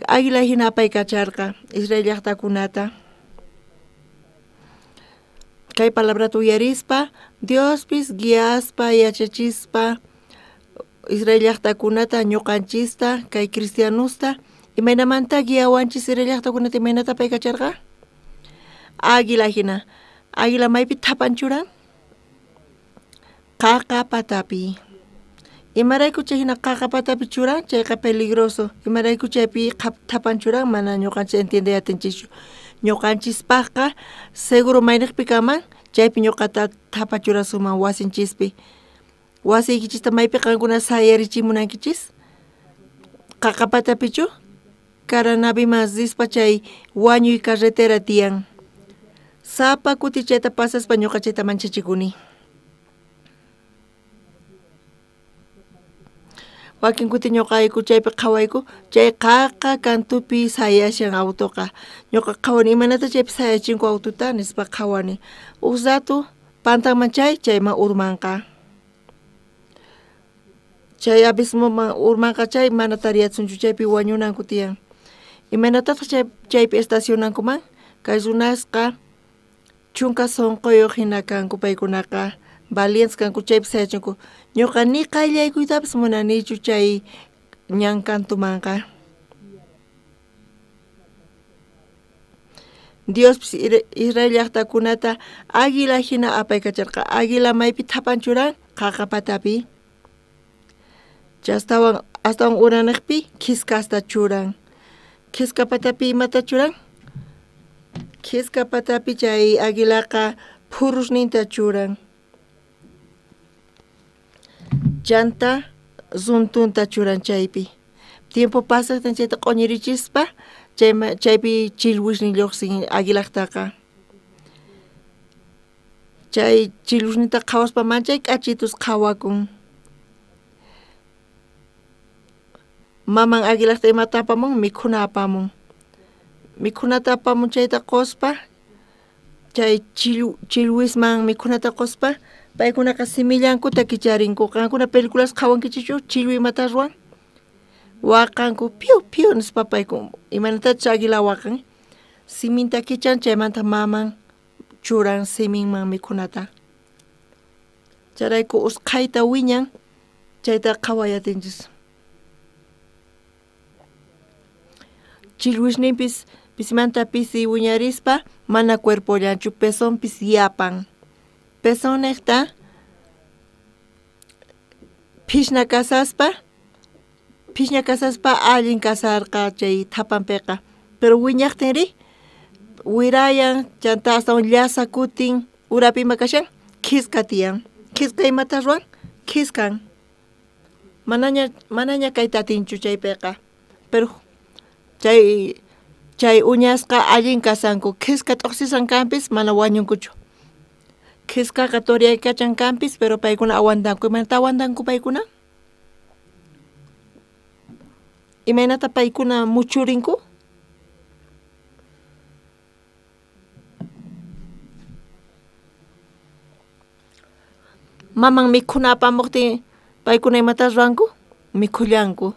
águila hina apaykacharqa Israeliyaqtakunata. Kay palabra tuyarispa Diospis guiaspa yachachispa Israeliyaqtakunata ñuqanchista kay cristianusta imaynamanta guiawanchis Israeliyaqtakunata imaynata apaykacharqa águila hina. Águila maypi tapanchuran? Qaqa patapi. Imarayku chay hina qaqa patapi churan? Chayqa peligroso. Imarayku chaypi tapanchuran? Mana ñuqanchis entiendeyatinchikchu. Ñuqanchispaqqa seguro mayniqpi kaman chaypi ñuqata tapachurasuman wasinchispi. Wasiykichista maypi qankuna sayarichimunankichis? Qaqa patapichu? Karanapi masispa chay wañuy carretera tiyan. Sapa kuti chayta pasaspa ñuqa chayta manchachikuni. Wakin kuti ñuqayku chaypi qhawayku chay qaqa kantupi sayashan autoqa. Ñuqa qhawani imanata chaypi sayachinku autota nispa qhawani. Usatu pantanman chayman urmanqa. Chay abismoman urmanqa chay mana tariyatsunchu chaypi wañunanku tiyan. Imanataq chaypi estacionankuman kay runasqa chunka sonqoyuq hina kanku paykunaqa valientes kanku chaypi sayachinku. Ñuqa ni qayllaykuytapis munanichu chay ñankantumanqa. Diospis Israel llaqtakunata águila hina apaykacharqa. Águila maypi tapanchuran? Qaqa patapi. Astawan uraniqpi kiskasta churan. Kiska patapi imata churan? Kiska patapi chay aguilaqa phurusninta churan. Llanta zuntunta churan chaypi. Tiempo pasaqtan chayta q'uñirichispa chaypi chillwishnin lluqsin aguilaqtaqa. Chay chillwishnita qhawaspa manchay k'achitus qhawakun. Maman aguilaqta imata apamun, mikhuna apamun. Mikhunata apamun chayta quspa, chay chillwisman mikhunata quspa, paykunaqa simillankuta kicharinku. Qankuna películas qhawankichichu chillwi imata ruwan? Waqanku piu piu nispa payku imanatachu aguila waqan. Siminta kichan chaymanta maman churan siminman mikhunata. Charayku usqhayta wiñan chayta qhawayatinchis. Chillwishninpis pisimanta pisi wiñarispa mana cuerpollanchu, pezonpis yapan. Pezonejta phishna kasaspa allin kasarqa chay thapanpiqa. Pero wiñaqtinri wirayan chanta astawan llasa kutin urapima kashan kiska tiyan. Kiska imata ruwan? Kiskan. Manaña kayta atinchu chaypiqa. Pero chay uñasqa allin kasanku. Kiska t'uqsisan kanpis mana wañunkuchu. Kiskaqa turiaykachan kanpis pero paykuna awantanku. Imanata awantanku paykuna? Imaynata paykuna muchurinku? Maman mikhuna apamuqtin paykuna imata ruranku? Mikhullanku.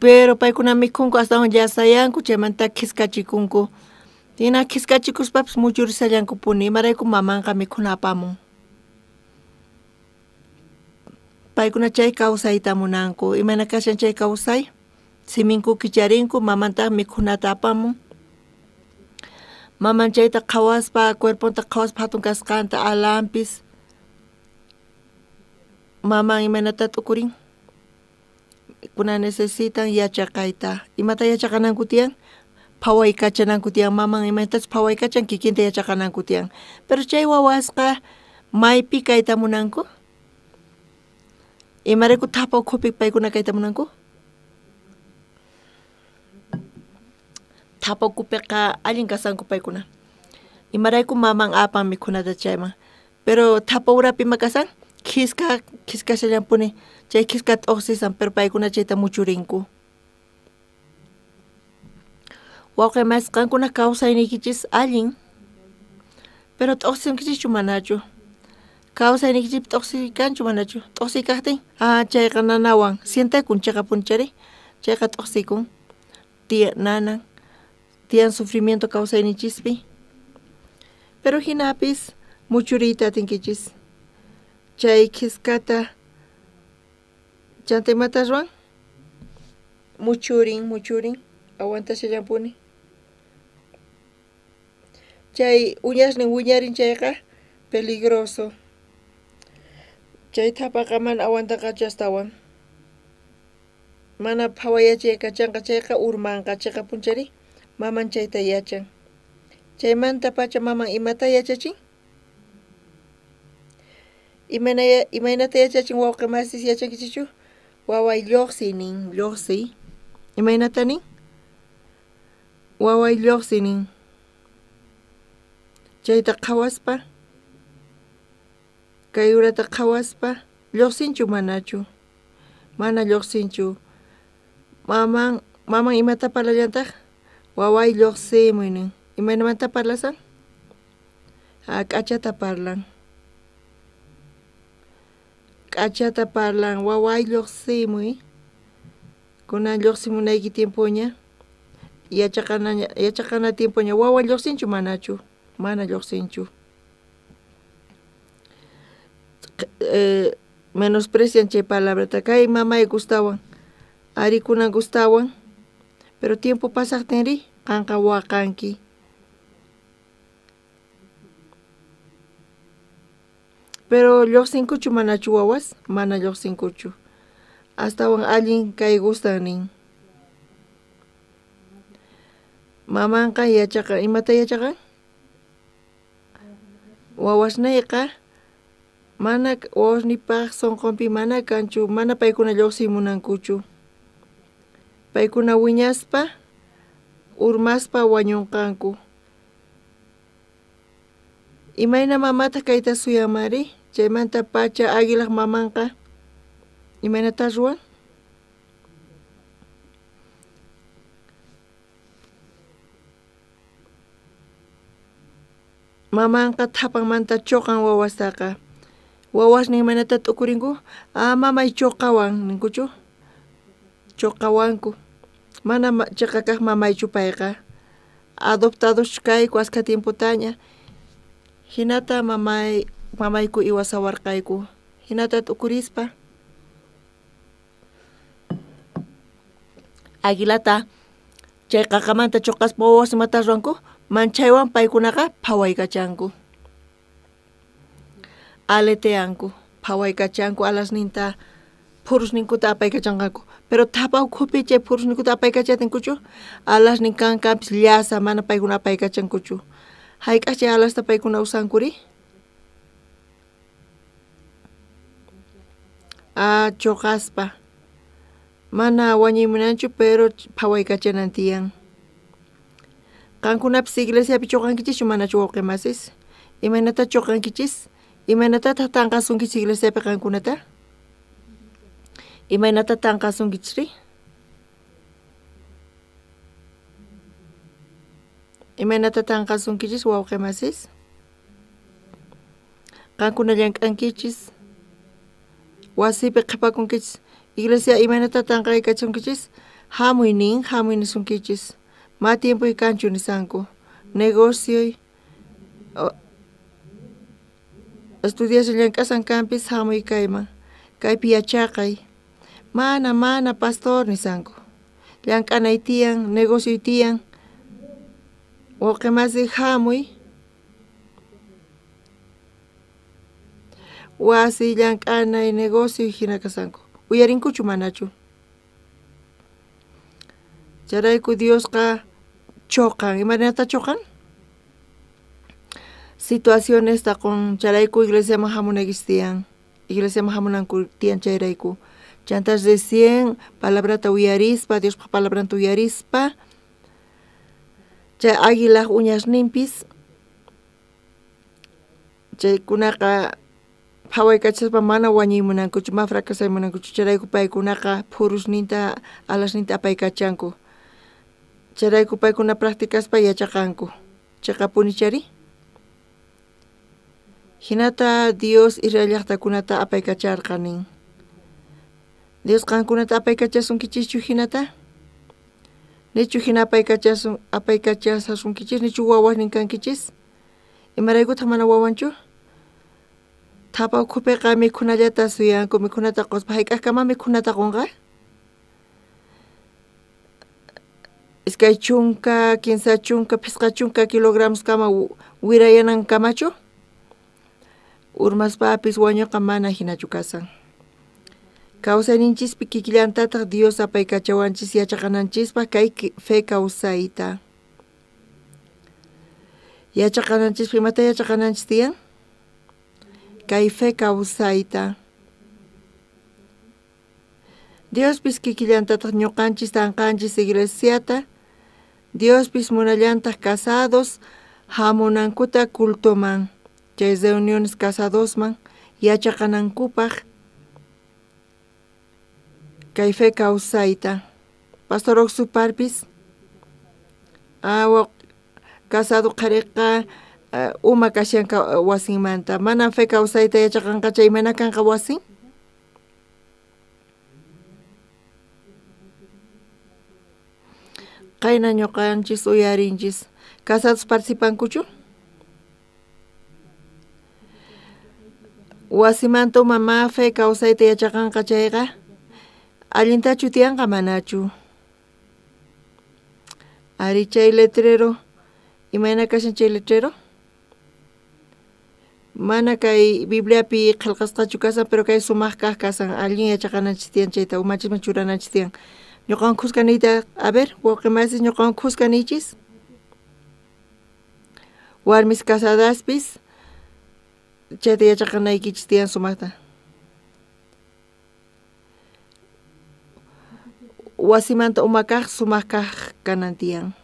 Pero paykuna mikhunku astawan llasayanku chaymanta kiskachikunku. Hina kiskachikuspapas muchurisallankupuni. Imarayku mamanqa mikhuna apamun. Paykuna chay kawsayta munanku. Imana kashan chay kawsay? Siminku kicharinku, mamanta mikhunata apamun. Maman chayta qhawaspa, cuerponta qhawaspa hatun kasqanta alampis. Maman imanata t'ukurin. Kuna necesitan yachaqayta. Imata yachaqananku tiyan? Phawaykachananku tiyan. Maman imanatachu phawaykachan kikinta yachaqananku tiyan. Pero chay wawasqa maypi kayta munanku? Imarayku thapa ukhupi paykuna kayta munanku? Thapa ukhupiqa allin kasanku paykuna. Imarayku maman apan mikhunata chayman. Pero thapa urapima kasan? Kiskashallampuni. Chay kiska t'uqsisan pero paykuna chayta muchurinku. Wawqi mas qankuna kawsaynikichis allin. Pero t'uqsikankichikchu manachu. Kawsaynikichis t'uqsikanchu manachu. T'uqsikaqtin chayqa nanawan sientakun chayqa punchari. Chayqa t'uqsikun. Nanan. Tiyan sufrimiento kawsaynichispi. Pero hinapis muchuriyta atinkichis. Chay kiskata chanta imata ruwan? Muchurin. Awantashallampuni. Chay uñashnin wiñarin chayqa peligroso. Chay thapaqa mana awantanqachu astawan. Mana phawayachay kachanqa chayqa urmanqa chayqa punchari. Maman chayta yachan. Chaymanta pacha maman imata yachachin? Imaynata yachachin wawqi masis yachankichichu? Waway lluqsi nin, lluqsi. Imaynata nin? Waway lluqsi nin. Chayta qhawaspa, kay urata qhawaspa, lluqsinchu manachu? Mana lluqsinchu. Maman imata parlallantaq? Waway lluqsimuy nin. Imaynamanta parlasan? K'achata parlan. K'achata parlan. Waway lluqsimuy. Kunan lluqsimunayki tiempoña. Yachaqana tiempoña. Waway lluqsinchu manachu? Mana lluqsinchu. Menosprecian chay palabrata. Kay mamay gustawan. Arikunan gustawan. Pero tiempo pasaqtinri qanqa waqanki. Pero lluqsinkuchu manachu wawas? Mana lluqsinkuchu. Astawan allin kay gustan nin. Mamanqa yachaqa imata yachaqan? wawasnayqa mana wawasnipaq sonqonpi mana kanchu, mana paykuna lluqsimunankuchu. Paykuna wiñaspa urmaspa wañunqanku. Imayna mamata kayta suyamari, chaymanta pacha aguilaq mamanqa imaynata ruwan? Mamanqa thapanmanta choqan wawastaqa. Wawasnin imaynata t'ukurinku? Mamay choqawan ninkuchu. Choqawanku. Mana chayqa kaq mamaychu payqa. Adoptados kayku aska tiemputaña. Hinata mamayku iwasawarqayku. Hinata t'ukurispa aguilata chay qaqamanta choqaspa wawasimata ruwanku, manchaywan paykunaqa phawaykachanku. Aleteanku, phawaykachanku alasninta phurusninkuta apaykachanqaku. Pero thapa ukhupi chay phurusninkuta apaykachatinkuchu, alasnin kankanpis llasa mana paykuna apaykachankuchu. Hayk'aq chay alasta paykuna usankuri? Choqaspa. Mana wañuymunanchu pero phawaykachanan tiyan. Qankunapis iglesiapi choqankichis manachu wawqimasis? Imaynata choqankichis? Imaynata tanqasunkichis iglesiapi qankunata? Imaynata tanqasunkichri? Imaynata tanqasunkichis wawqimasis? Qankuna llank'ankichis? Wasipi qhipakunkichis? Iglesia imaynata tanqaykachunkichis? Hamuy nisunkichis. Ma tiempo kanchu nisanku. Negocio estudias llank'asan kampis hamuy kayman. Kaypi yachaqay. Mana pastor nisanku. Llank'anay tiyan, negocio tiyan. Wawqimasi hamuy. Wasi llank'anay negocio hina kasanku. Uyarinkuchu manachu. Charayku Diosqa choqan. Imaynata choqan? Situaciones taqon charayku iglesiaman hamunaykis tiyan. Iglesiaman hamunanku tiyan chayrayku. Chantas recién palabrata uyarispa, Diospa palabranta uyarispa, chay aguilaq uñasninpis chaykunaqa phawaykachaspa mana wañuymunankuchu, ma fracasaymunankuchu. Charayku paykunaqa phurusninta, alasninta apaykachanku. Charayku paykuna practicaspa yachaqanku. Chayqa punichari? Hinata Dios Israel llaqtakunata apaykacharqanin. Dios qankunata apaykachasunkichischu hinata? Nichu hina apaykachasunkichis, nichu wawasnin kankichis? Imaraykutaq mana wawanchu? Thapa ukhupiqa mikhunallata suyanku, mikhunata quspa. Hayk'aqkama mikhunata qunqa? Iskay chunka, kinsa chunka, pisqa chunka kilogramos kama wirayanan kamachu? Urmaspapis wañuqa mana hinachu kasan. Kawsayninchispi kikillantataq Dios apaykachawanchis yachaqananchispa kay fe kawsayta. Yachaqananchispi imata yachaqananchis tiyan? Kay fe kawsayta. Diospis kikillantataq ñuqanchis tanqanchis iglesiata, Diospis munallantaq casados hamunankuta cultoman, chay reuniones casadosman yachaqanankupaq kay fe kawsayta. Pastor Oxuparpis casado qhariqa uma kashanka wasinmanta. Mana fe kawsayta yachaqanqa chay mana kanqa wasin? Qayna ñuqanchis uyarinchis. Casados participankuchu? Wasimanta uma fe kawsayta yachaqanqa chayqa allintachu tiyanqa manachu? Ari chay letrero, imayna kashan chay letrero? Mana kay Bibliapi qillqasqachu kasan, pero kay sumaq kaq kasan, allin yachaqananchis tiyan chayta, umachisman churananchis tiyan. Ñuqan qusqaniyta, a ver, wawqimasis ñuqan qusqanichis? Warmis casadaspis, chayta yachaqanaykichis tiyan sumaqta. Wasimanta umakaq sumakaq kanan tiyan.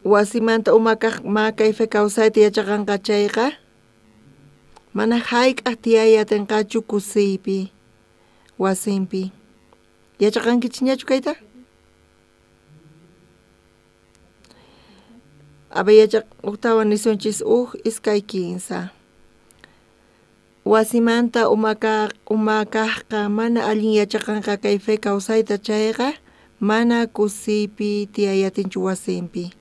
Wasimanta umakaq ma kayfa kawsayta yachaqanqa chayqa mana hayk'aq tiyayatinqachu kusiypi wasinpi. Yachaqankichñachu kayta? Aba uktawan nisunchis iskay 15. Wasimanta umakaqqa mana allin yachaqanqa kayfa kawsayta chayqa mana kusiypi tiyayatinchu wasinpi.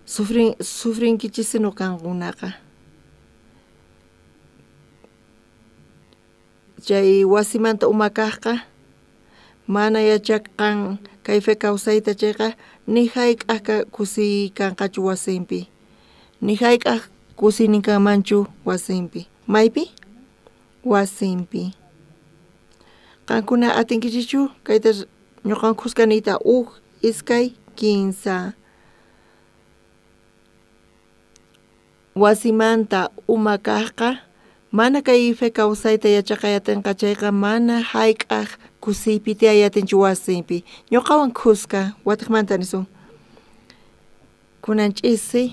Sufrinkichis nuqankunaqa. Chay wasimanta umakaqqa mana yachaqan kayfa kawsayta chayqa ni hayk'aq kusiykanqachu wasinpi. Ni hayk'aq kusiyninkanmanchu wasinpi. Maypi? Wasinpi. Qankuna atinkichichu kayta ñuqankusqaniyta iskay 15. Wasimanta umakaqqa mana kayfa kawsayta yachaqayatinqa chayqa mana hayk'aq kusiypi tiyayatinchu wasinpi. Ñuqawan kusqa wataqmanta nisun. Kunan ch'isi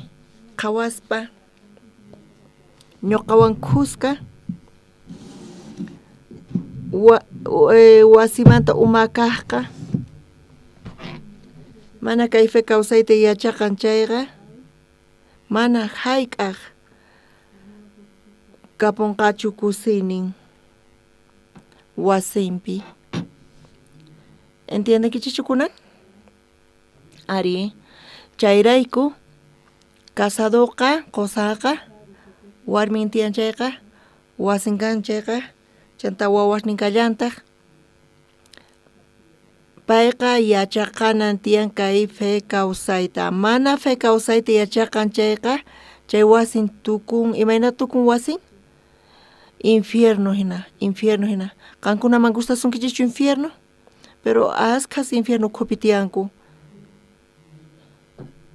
qhawaspa ñuqawan kusqa wasimanta umakaqqa mana kayfa kawsayta yachaqan chayqa mana hayk'aq kapunqachu kusiynin wasinpi. ¿Entiendekichichu kunan? Ari, chayrayku casadoqa qosaqa warmin tiyan chayqa wasinkan chayqa chanta wawasninkallantaq payqa yachaqanan tiyan kay fe kawsayta mana fe kawsayta yachaqan chayqa chay wasin tukun imayna tukun wasin infierno hina qankunaman gustasunkichichu infierno pero askas infierno khupi tiyanku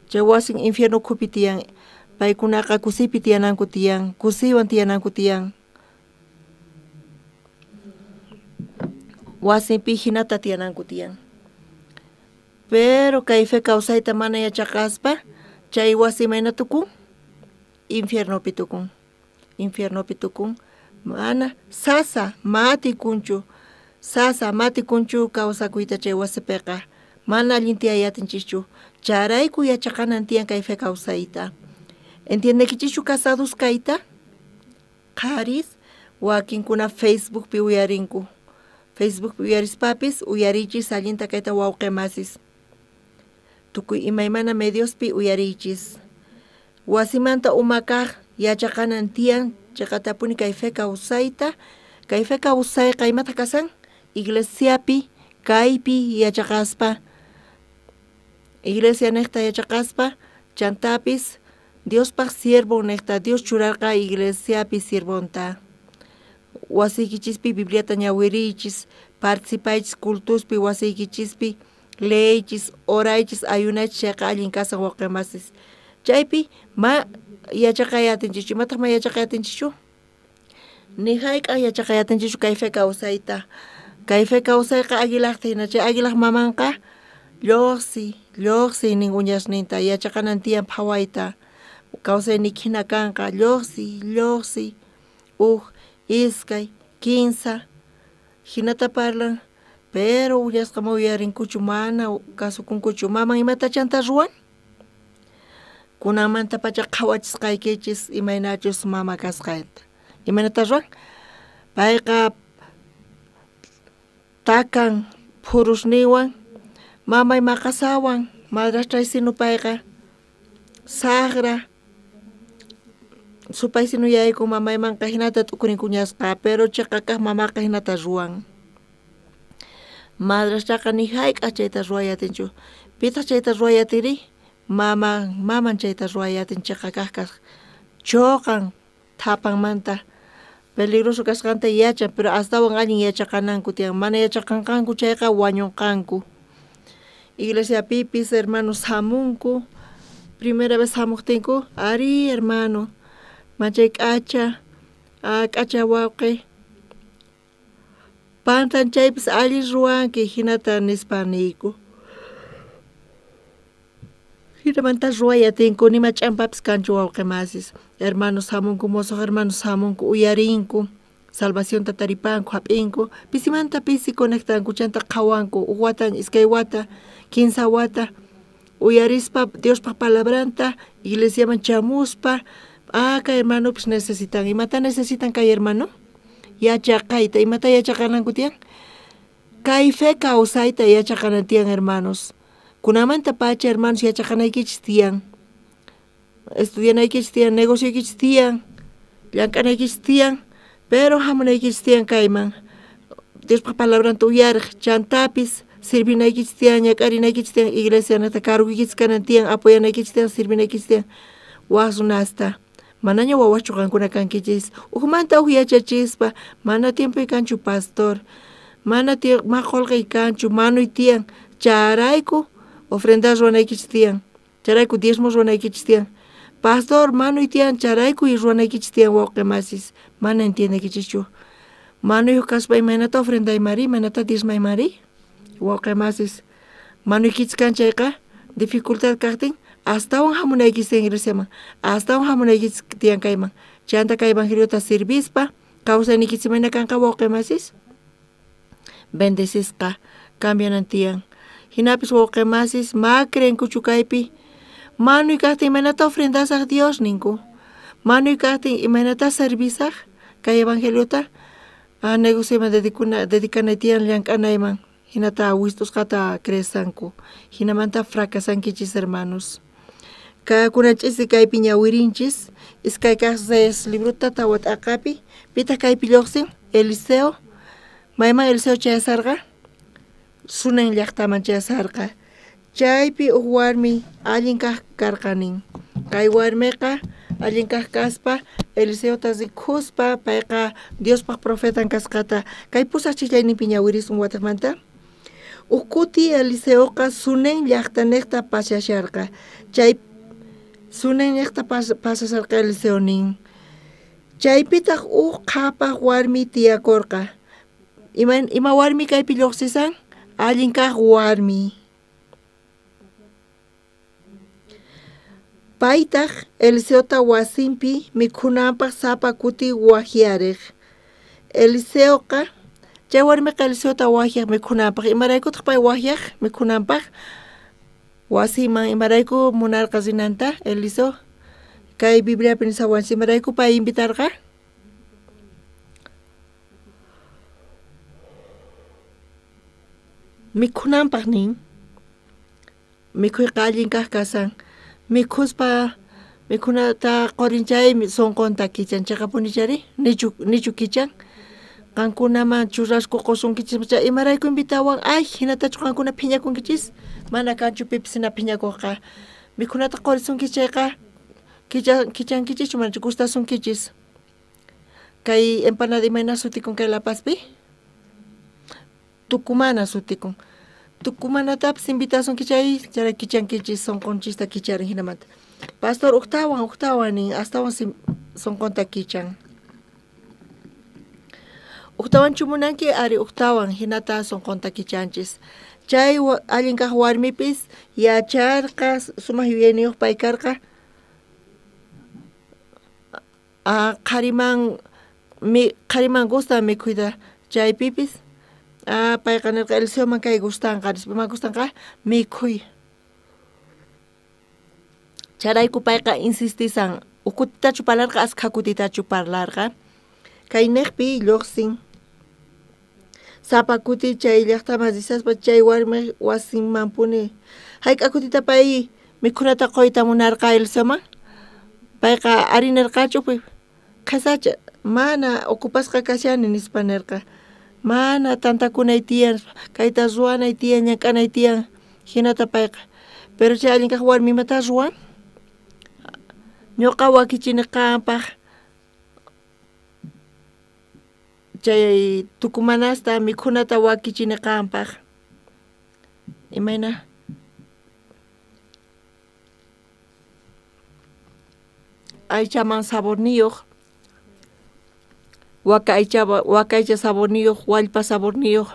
chay wasin infierno khupi tiyan paykunaqa kusiypi tiyananku tiyan kusiywan tiyananku tiyan wasinpi hinata tiyananku tiyan pero kayfa kawsayta mana yachaqaspa chay wasi mayna tukun infiernopi tukun mana sasa matikunchu kawsakuyta chay wasipiqa mana allin tiyayatinchichu charayku yachaqanan tiyan kayfa kawsayta. ¿Entiendekichichu casados kayta? Qaris wakinkuna Facebookpi uyarinku. Facebookpi uyarispapis uyarichis allinta kayta wawqimasis. Tukuy imaymana mediospi uyarichis. Wasimanta umakaq yachaqanan tiyan chaqatapuni kayfa kawsayta. Kayfa kawsayqa imata kasan? Iglesiapi kaypi yachaqaspa. Iglesia nesta yachaqaspa chantapis Diospaq siervo nesta Dios churarqa iglesiapi siervonta. Wasiykichispi Bibliata ñawirichis, participaychis cultuspi wasiykichispi, leychis, oraychis, ayunaychis chayqa allin kasan wawqimasis. Chaypi ma yachaqayatinchichu, imataq ma yachaqayatinchichu? Ni hayk'aq yachaqayatinchichu kayfa kawsayta. Kayfa kawsayqa aguilaqta hina chay aguilaq mamanqa lluqsi ninguñasninta yachaqanan tiyan phawayta. Kawsaynik hina kanqa lluqsi iskay 15 hinata parlan pero uyasqama uyarinkuchu mana kasukunkuchu maman imata chanta ruwan kunamanta pacha qhawachisqaykichis imaynachus mama kasqayta imaynata ruwan payqa takan phurusniwan mamay maqasawan madrastray sinu payqa sagra supay sinu yayku mamaymanqa hinata t'ukurinkuñasqa pero chaqakaq mamaqa hinata ruwan madrastaqa ni hayk'aq chayta ruwayatinchu pitaq chayta ruwayatiri maman chayta ruwayatin chaqakaqqa choqan thapanmanta peligroso kasqanta yachan, pero astawan allin yachakananku tiyan, mana yachakankanku chayqa wañunqanku. Iglesia pipis, hermanos hamunku, primera vez hamuqtinku, ari hermano, machay k'acha, k'acha wawqi, pantan chaypis alli ruwanki, hinata nispa niyku. Hinamanta ruwayatinku, nima ch'ampapis kanchu wawqi masis. Hermanos hamunku, mozoq hermanos hamunku, uyarinku, salvación tataripanku, hap'inku, pisimanta pisi conectanku, chanta qhawanku, wata, iskay wata, 15 wata, uyarispa Diospa palabranta, iglesiaman chamuspa, kay hermano pues necesitan, imata necesitan kay hermano, yachaqayta, imata yachaqananku tiyan, kay fe kawsayta yachaqanan tiyan hermanos, kunamanta pacha hermanos yachaqanaykichis tiyan, estudianaykichis tiyan, negocioykichis tiyan, llank'anaykichis tiyan, pero hamunaykichis tiyan kayman, Diospa palabranta uyariq, chantapis, sirvinaykichis tiyan, ñak'arinaykichis tiyan, iglesia nata carguykichis kanan tiyan, apoyanaykichis tiyan, sirvinaykichis tiyan, waqsunasta, manaña wawachu qankuna kankichis, manta yachachispa, mana tiempo kanchu pastor, mana maqolqay kanchu, manuy tiyan, charayku, ofrendas ruwanaykichis tiyan, charayku diezmos ruwanaykichis tiyan, pastor manuy tiyan, charayku y ruwanaykichis tiyan wawqi masis, mana entiendaykichichu, manuy kaspa imaynata ofrendaymari, imaynata diezmaymari, wawqi masis, manuykichis kanchayqa, dificultad kaqtin, astawan hamunaykis tiyan iglesiaman, astawan hamunaykis tiyan kayman, chanta kay evangeliota sirvispa, kawsayniykis imayna kanqa wawqi masis, bendecizqa, cambianan tiyan, hinapis wawqi masis, macrenkuchu kaypi, manuy kaqtin imaynata ofrendasaq Dios ninku, manuy kaqtin imaynata servisaq, kay evangeliota, negociaman dedicanay tiyan llank'anayman, hinata wistusqata cresanku, hinamanta fracasankichis hermanos. Kunanchis kaypi ñawirinchis, iskay kaqses librutata wat'aqapi, pita kaypi lluqsin, Eliseo, mayman Eliseo chayasarqa, sunan llaqtaman chayasarqa, chaypi warmi allin kaq karqanin, kay warmiqa allin kaq kaspa, Eliseota rikhuspa, payqa Diospaq profetan kasqata, kay pusachillayninpi ñawirisun wataqmanta, ukuti Eliseoqa sunen llaqtaniqta pasasharqa, chay sunen llaqta pasasarqa Eliseonin, chaypitaq qhapaq warmi tiyakurqa, ima warmi kaypi lluqsisan, allin kaq warmi, paytaq Eliseota wasinpi mikhunanpaq sapa kuti wahyariq, Eliseoqa chay warmiqa Eliseota wahyaq mikhunanpaq, imaraykutaq pay wahyaq mikhunanpaq, wasiman imarayku munarqa rinanta Eliseo, kay Bibliapi nisawanchis imarayku pay invitarqa, mikhunanpaq nin, mikhuyqa allin kaq kasan, mikhuspa mikhunata qorinchay sonqonta kichan, chayqa punichari, nichu kichan, qankunaman churrasku qusunkichis, imarayku invitawan, hinatachu qankuna phiñakunkichis, mana kanchu pipis hina phiñakuqqa, mikhunata qorisunkichis chayqa, kichankichis manachu gustasunkichis, kay empanada imayna sutikun kay La Pazpi, Tucumana sutikun, Tucumanatapis invitasunkichari, charay kichankichis sonqonchista kicharin hinamanta, pastor uktawan nin, astawan sonqonta kichan, uktawan chumunanki, ari uktawan hinata sonqonta kichanchis, chay allin kaq warmipis yacharqa, sumaq yuyayniyuq pay karqa, qhariman gustan mikhuyta chaypipis, payqa nirqa Eliseoman kay gustanqa, nispaman gustanqa mikhuy, charayku payqa insistisan, ukutitachu parlarqa, asqa kutitachu parlarqa, kay niqpi lluqsin, sapa kuti chay llaqtaman risaspa chay warmi wasinman puni, hayk'a kutita pay mikhunata qoyta munarqa Eliseoman, payqa ari nirqachu qasacha, mana ocupasqa kashani nispa nirqa, mana tantakunay tiyan, kayta ruwanay tiyan, ñak'anay tiyan, hinata payqa, pero chay allin kaq warmi imata ruwan, ñuqa wakichini qanpaq, chay tukumanasta mikhunata wakichinakanpaq imayna aychaman saborniyuq waka aycha saborniyuq wallpa saborniyuq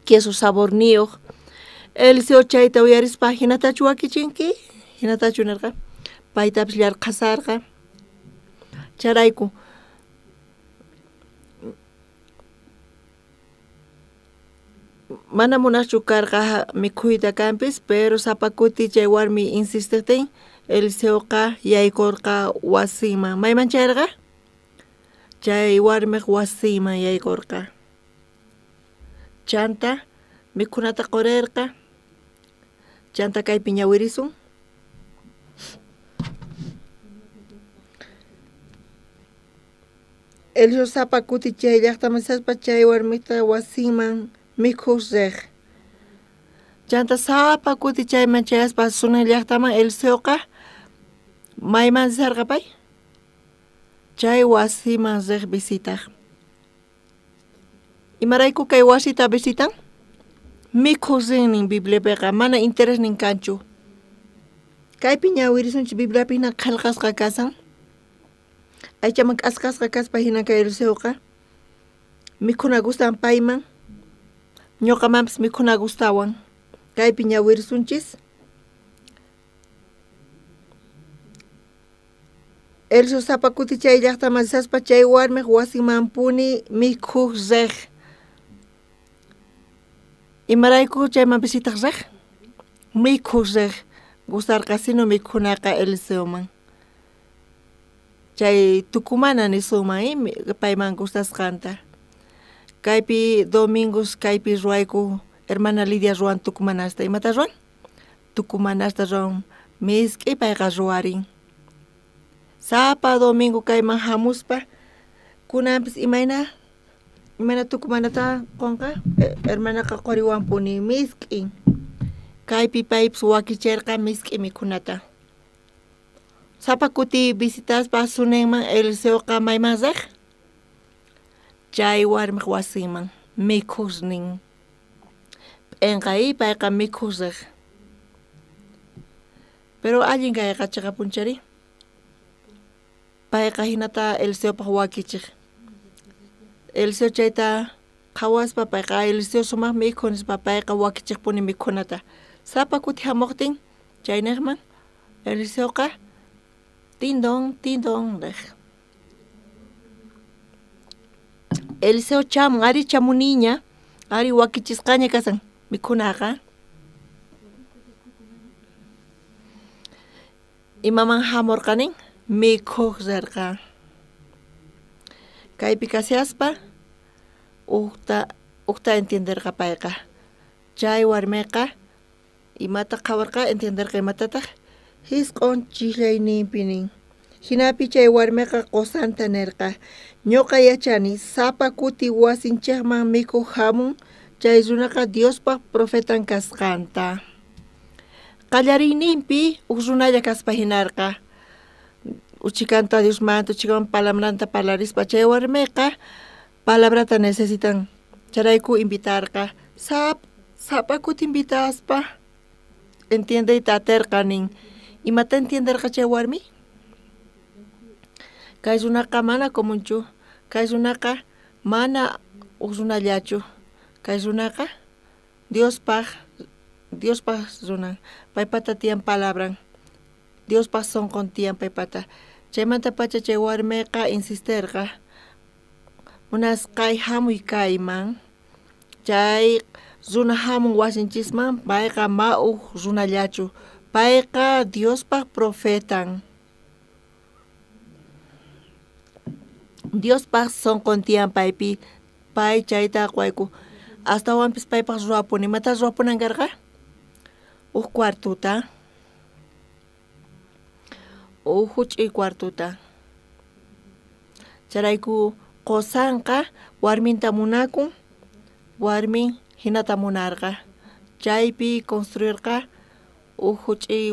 queso saborniyuq Eliseo chayta uyarispa hinatachu wakichinki hinatachu nirqa paytapish llarqasarqa charayku mana munaqchu karqa mikhuyta kanpis pero sapakuti chay warmi insistiqtin Eliseoqa yaykurqa wasiman mayman chayrqa chay warmiq wasiman yaykurqa chanta mikhunata qurirqa chanta kaypi ñawirisun Eliseo sapakuti chay llaqtaman saspa chay warmita wasiman mikhuq riq chanta sapakuti chayman chayaspa sunaq llaqtaman Eliseoqa mayman sarqa pay chay wasiman riq visitaq imarayku kay wasita visitan mikhuq rinnin Bibliapiqa mana interés nin kanchu kaypi ñawirisunchik Bibliapi hina qillqasqa kasan aychaman k'asqasqa kaspa hina kay Eliseoqa mikhuna gustan payman ñuqamanpis mikhuna gustawan kaypi ñawirisunchis Eliseo sapakuti chay llaqtaman saspa chay warmiq wasiman puni mikhuq riq imarayku chayman visitaq riq mikhuq riq gustarqa sino mikhunaqa Eliseoman chay tukumana nisunman payman gustasqanta kaypi domingos kaypi ruayku hermana Lidia ruan tukumanasta imata ruan tukumanasta ruan misk'i payqa ruwarin sapa domingo kayman hamuspa kunanpis imayna tukumanata qonqa hermanaqa qoriwan puni misk'in kaypi paypis wakichirqa misk'i mikhunata sapa kuti visitaspa sunenman Eliseoqa mayman riq chay warmiq wasiman mikhuq nin p'inqay payqa mikhuq riq pero allin kayqa chiqa punchari payqa hinata Eliseopaq wakichiq Eliseo chayta qhawaspa payqa Eliseo sumaq mikhu nispa payqa wakichiqpuni mikhunata sapa kuti hamuqtin chaynaqman Eliseoqa tindon riq Eliseo chamun ari chamuniña ari wakichisqaña kasan mikhunaqa imaman hamurqanin mikhuq rirqa kaypi kasiaspa uqta entenderqa payqa chay warmiqa imata qhawarqa entenderqa imatataq hisq'un chiklayninpi nin hinapi chay warmiqa qusanta nirqa ñuqa yachani sapa kuti wasinchikman mikhuq hamun chay runaqa Diospaq profetan kasqanta qallariyninpi uq runalla kaspa hinarqa uchikanta Diosmanta uchikaman palamranta parlarispa chay warmiqa palabrata necesitan charayku invitarqa sapa kuti invitaspa entiendeyta aterqa nin imata entienderqa chay warmi kay runaqa mana comunchu kay runaqa mana uq runallachu kay runaqa Diospaq runan paypata tiyan palabran Diospaq sonqon tiyan paypata chaymanta pacha chay warmiqa insistirqa munasqay hamuy kayman chay runa hamun wasinchisman payqa ma'uq runallachu payqa Diospaq profetan Diospaq sonqon tiyan paypi pay chayta quayku astawanpis paypaq ruwapuni imata ruwapunankarqa uq cuartuta huch'uy cuartuta charayku qusanqa warminta munakun warmin hinata munarqa chaypi construirqa huch'uy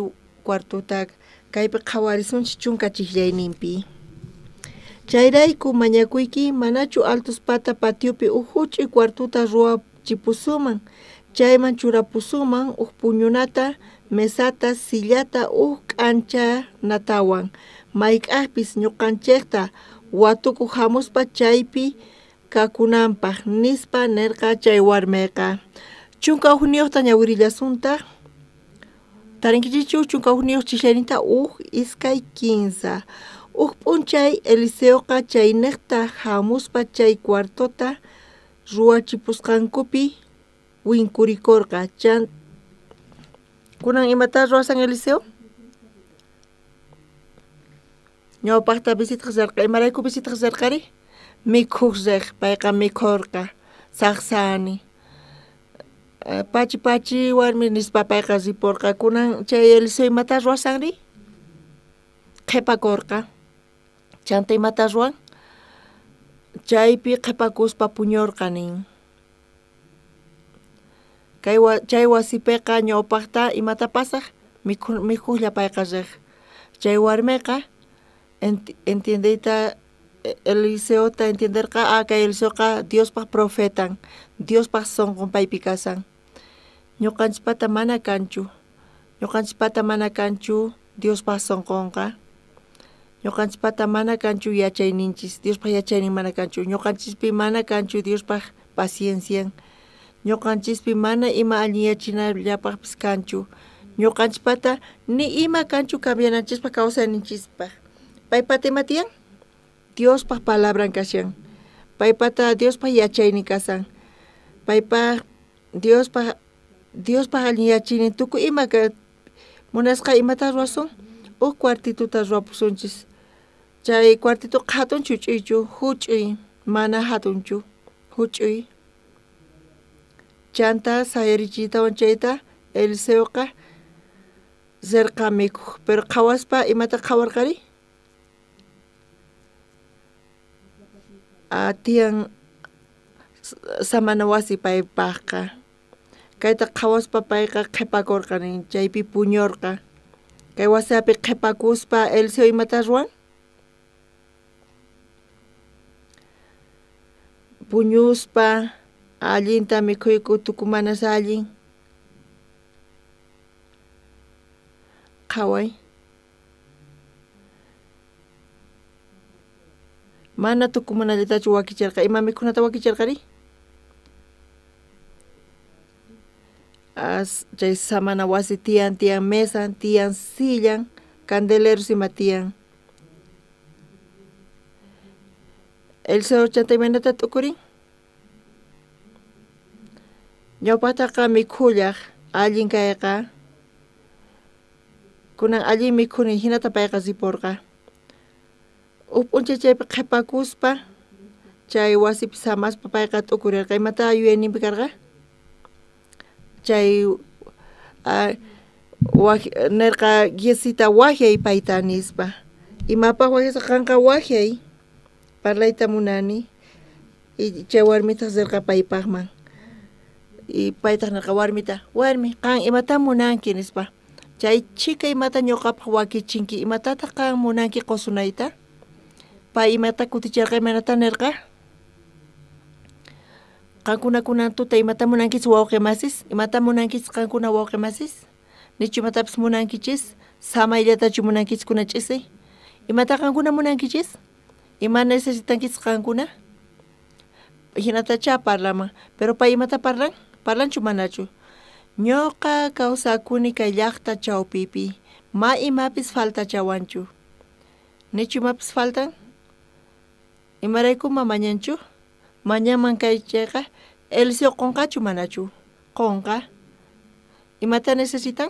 cuartuta kaypi qhawarisunchik chunka chiqllayninpi Chayrayku mañakuyki manachu altuspata patiopi uhuch'uy cuartuta ruwachipusuman. Chayman churapusuman puñunata, mesata, sillata k'anchanatawan. Mayk'aqpis ñuqanchikta watuku hamuspa chaypi kakunanpaq nispa nirqa chay warmiqa. Chunka junioqta ñawirillasunta tarinkichichu chunka junioq chishayninta iskay 15. P'unchay Eliseoqa chaynaqta hamuspa chay cuartota ruwachipusqankupi winkurikurqa. Kunan imata ruwasan Eliseo? Ñawpaqta visita qasarqa, imarayku visita qasarqari? Mikhuq riq, payqa mikhurqa, saqsani. Pachi warmi nispa payqa ripurqa. Kunan chay Eliseo imata ruwasanri? Qhipakurqa. Chanta imata ruwan? Chaypi qhipakuspa puñurqa nin. Chay wasipiqa ñawpaqta imata pasaq? Mikhuqlla payqa riq. Chay warmiqa entiendeyta Eliseota entenderqa kay Eliseoqa Diospaq profetan, Diospaq sonqon paypi kasan. Ñuqanchikpata mana kanchu. Ñuqanchikpata mana kanchu Diospaq sonqonqa. Ñuqanchikpata mana kanchu yachayninchis, Diospaq yachaynin mana kanchu. Ñuqanchispi mana kanchu Diospaq paciencian. Ñuqanchispi mana ima allinyachinallapaqpis kanchu. Ñuqanchikpata ni ima kanchu cambiananchispa kawsayninchispaq. Paypata ima tiyan? Diospaq palabran kashan. Paypata Diospaq yachaynin kasan. Paypaq Diospaq allinyachinin tukuy ima munasqa imata ruwasun? Cuartituta ruwapusunchis. Chay cuartitu hatun chuch'uychu, huch'uy, mana hatunchu, huch'uy. Chanta sayarichiytawan chayta Eliseoqa zirqa mikhuq. Pero qhawaspa imata qhawarqari? Tiyan samana wasi paypaqqa. Kayta qhawaspa payqa qhipakurqa nin, chaypi puñurqa. Kay wasipi qhipakuspa Eliseo imata ruwan? Puñuspa allinta mikhuyku tuku manas allin. Qhaway. Mana tukumanallatachu wakichirqa. Ima mikhunata wakichirqari? Chay samana wasi tiyan mesa, tiyan sillan, candeleros ima tiyan. Eliseo chanta imanata tukurin? Ñawpataqa mikhullaq allin kayqa. Kunan allin mikhunin hinata payqa ripurqa. P'unchay chaypi qhipakuspa chay wasipi samaspa payqa t'ukurirqa. Imata yuyayninpi karqa? Chay nirqa Giesita wahyay payta nispa. Imapaq wahyasqa qanqa wahyay parlayta munani. Y chay warmita zirqa paypaqman. Y paytaq nirqa warmita, warmi qan imata munanki nispa. Chay chika imata ñuqapaq wakichinki, imatataq qan munanki qusunayta? Pay imata kutichirqa imanata nirqa? Qankuna kunan tuta imata munankis wawqimasis? Imata munankis qankuna wawqimasis? Nichu imatapis munankichis? Samaylatachu munankis kuna ch'isi? Imata qankuna munankichis? Ima necesitankis qankuna? Hinatacha parlaman. Pero pay imata parlan? Parlanchu manachu? Ñuqa kawsakuni kay llaqta chawpipi. Ma imapis falta chawanchu. Nichu imapis faltan? Imaraykuma mañanchu? Mañaman kay chayqa Eliseo qonqachu manachu? Qonqa. Imata necesitan?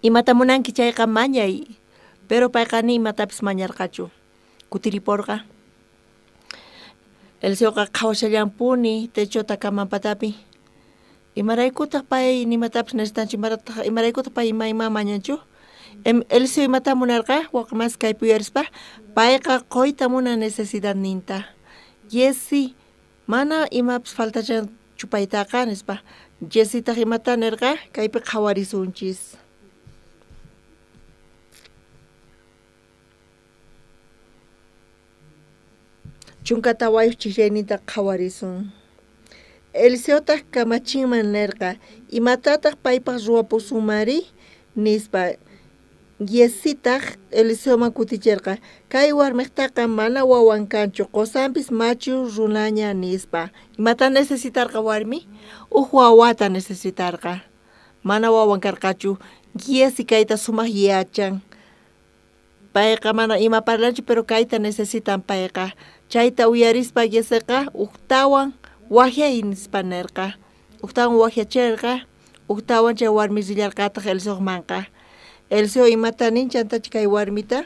Imata munanki chayqa mañay. Pero payqa ni imatapis mañarqachu. Kutiriporqa. Eliseoqa qhawashallampuni techota kamanpatapi. Imaraykutaq pay nimatapis necesitanchu, imaraykutaq pay ima mañanchu? Eliseo imata munarqa waqmas kaypi uyarispa payqa qoyta munan necesidad ninta. Yesi mana imapis faltachanchu paytaqa nispa. Yesitaq imata nirqa kaypi qhawarisunchis. chunkata wayu chirenita qhawarisun. Eliseota kamachinman nerqa imatataq paypaq ruwapusunmari nispa Yesitaq Eliseoman kutichirqa kay warmiqtaqa mana wawan kanchu qosanpis machu runaña nispa imata necesitarqa warmi uq wawata necesitarqa mana wawan karqachu Yesi kayta sumaq yachan payqa mana ima parlanchu pero kayta necesitan payqa chayta uyarispa Yesiqa uqtawan wahyay nispa nerqa uqtawan wahyachirqa uqtawan chay warmi rillarqataq Eliseomanqa Eliseo imata nin chantachi kay warmita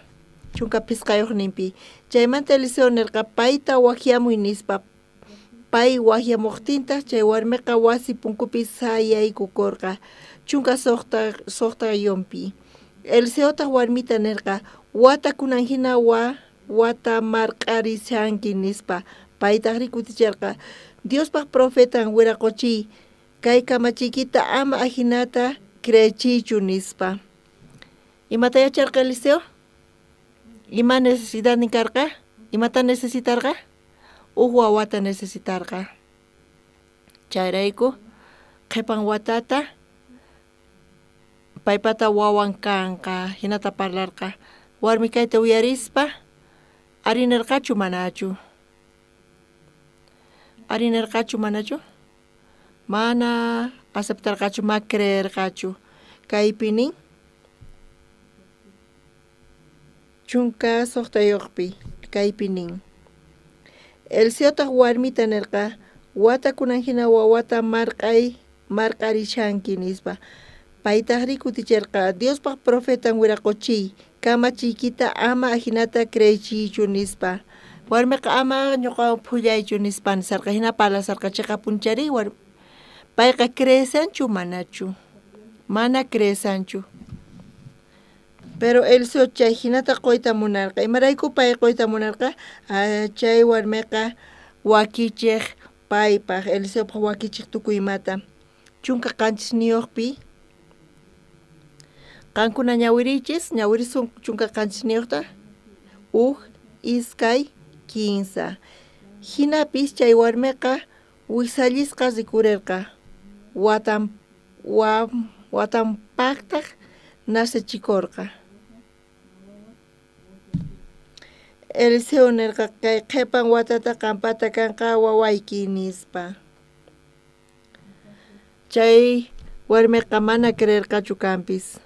chunka pisqayuqninpi chaymanta Eliseo nerqa payta waqyamuy nispa pay waqyamuqtinta chay warmiqa wasi punkupi sayaykukurqa chunka suqta yompi Eliseotaq warmita nerqa watakunan hina wata marq'arishanki nispa paytaqri kuticharqa Diospaq profetan wiraquchiy kay kamachiykita ama ahinata creychiychu nispa ¿Imata yacharqa Eliseo? ¿Ima necesidad ni karqa? ¿Imata necesitarqa? Uq wawata necesitarqa. Chayrayku qhipan watata paypata wawan kanqa hinata parlarqa warmi kayta uyarispa arinirqachu manachu? Arinirqachu manachu? Mana aceptarqachu ma creerqachu kaypi nin chunka suqtayuqpi kaypi nin Eliseotaq warmita nerqa watakunan hina wawata marq'arishanki nispa paytaqri kutichirqa Diospaq profetan wiraquchiy kamachiykita ama ahinata creychiychu nispa warmiqa ama ñuqa phullaychu nispa nisarqa hina parlasarqachiqa punchari payqa creesanchu manachu mana creesanchu Pero Eliseo chay hinata qoyta munarqa imarayku pay qoyta munarqa chay warmiqa wakichiq paypaq Eliseopaq wakichiq tukuymata chunka qanchis niyuqpi qankuna ñawirisun chunka qanchis niyuqta uq iskay kinsa hinapis chay warmiqa wisallisqa rikurirqa watanpaqtaq nasichikurqa Eliseo nerqa kay qhipan watata qampata kanqa wawayki nispa chay warmiqa mana creerqachu kanpis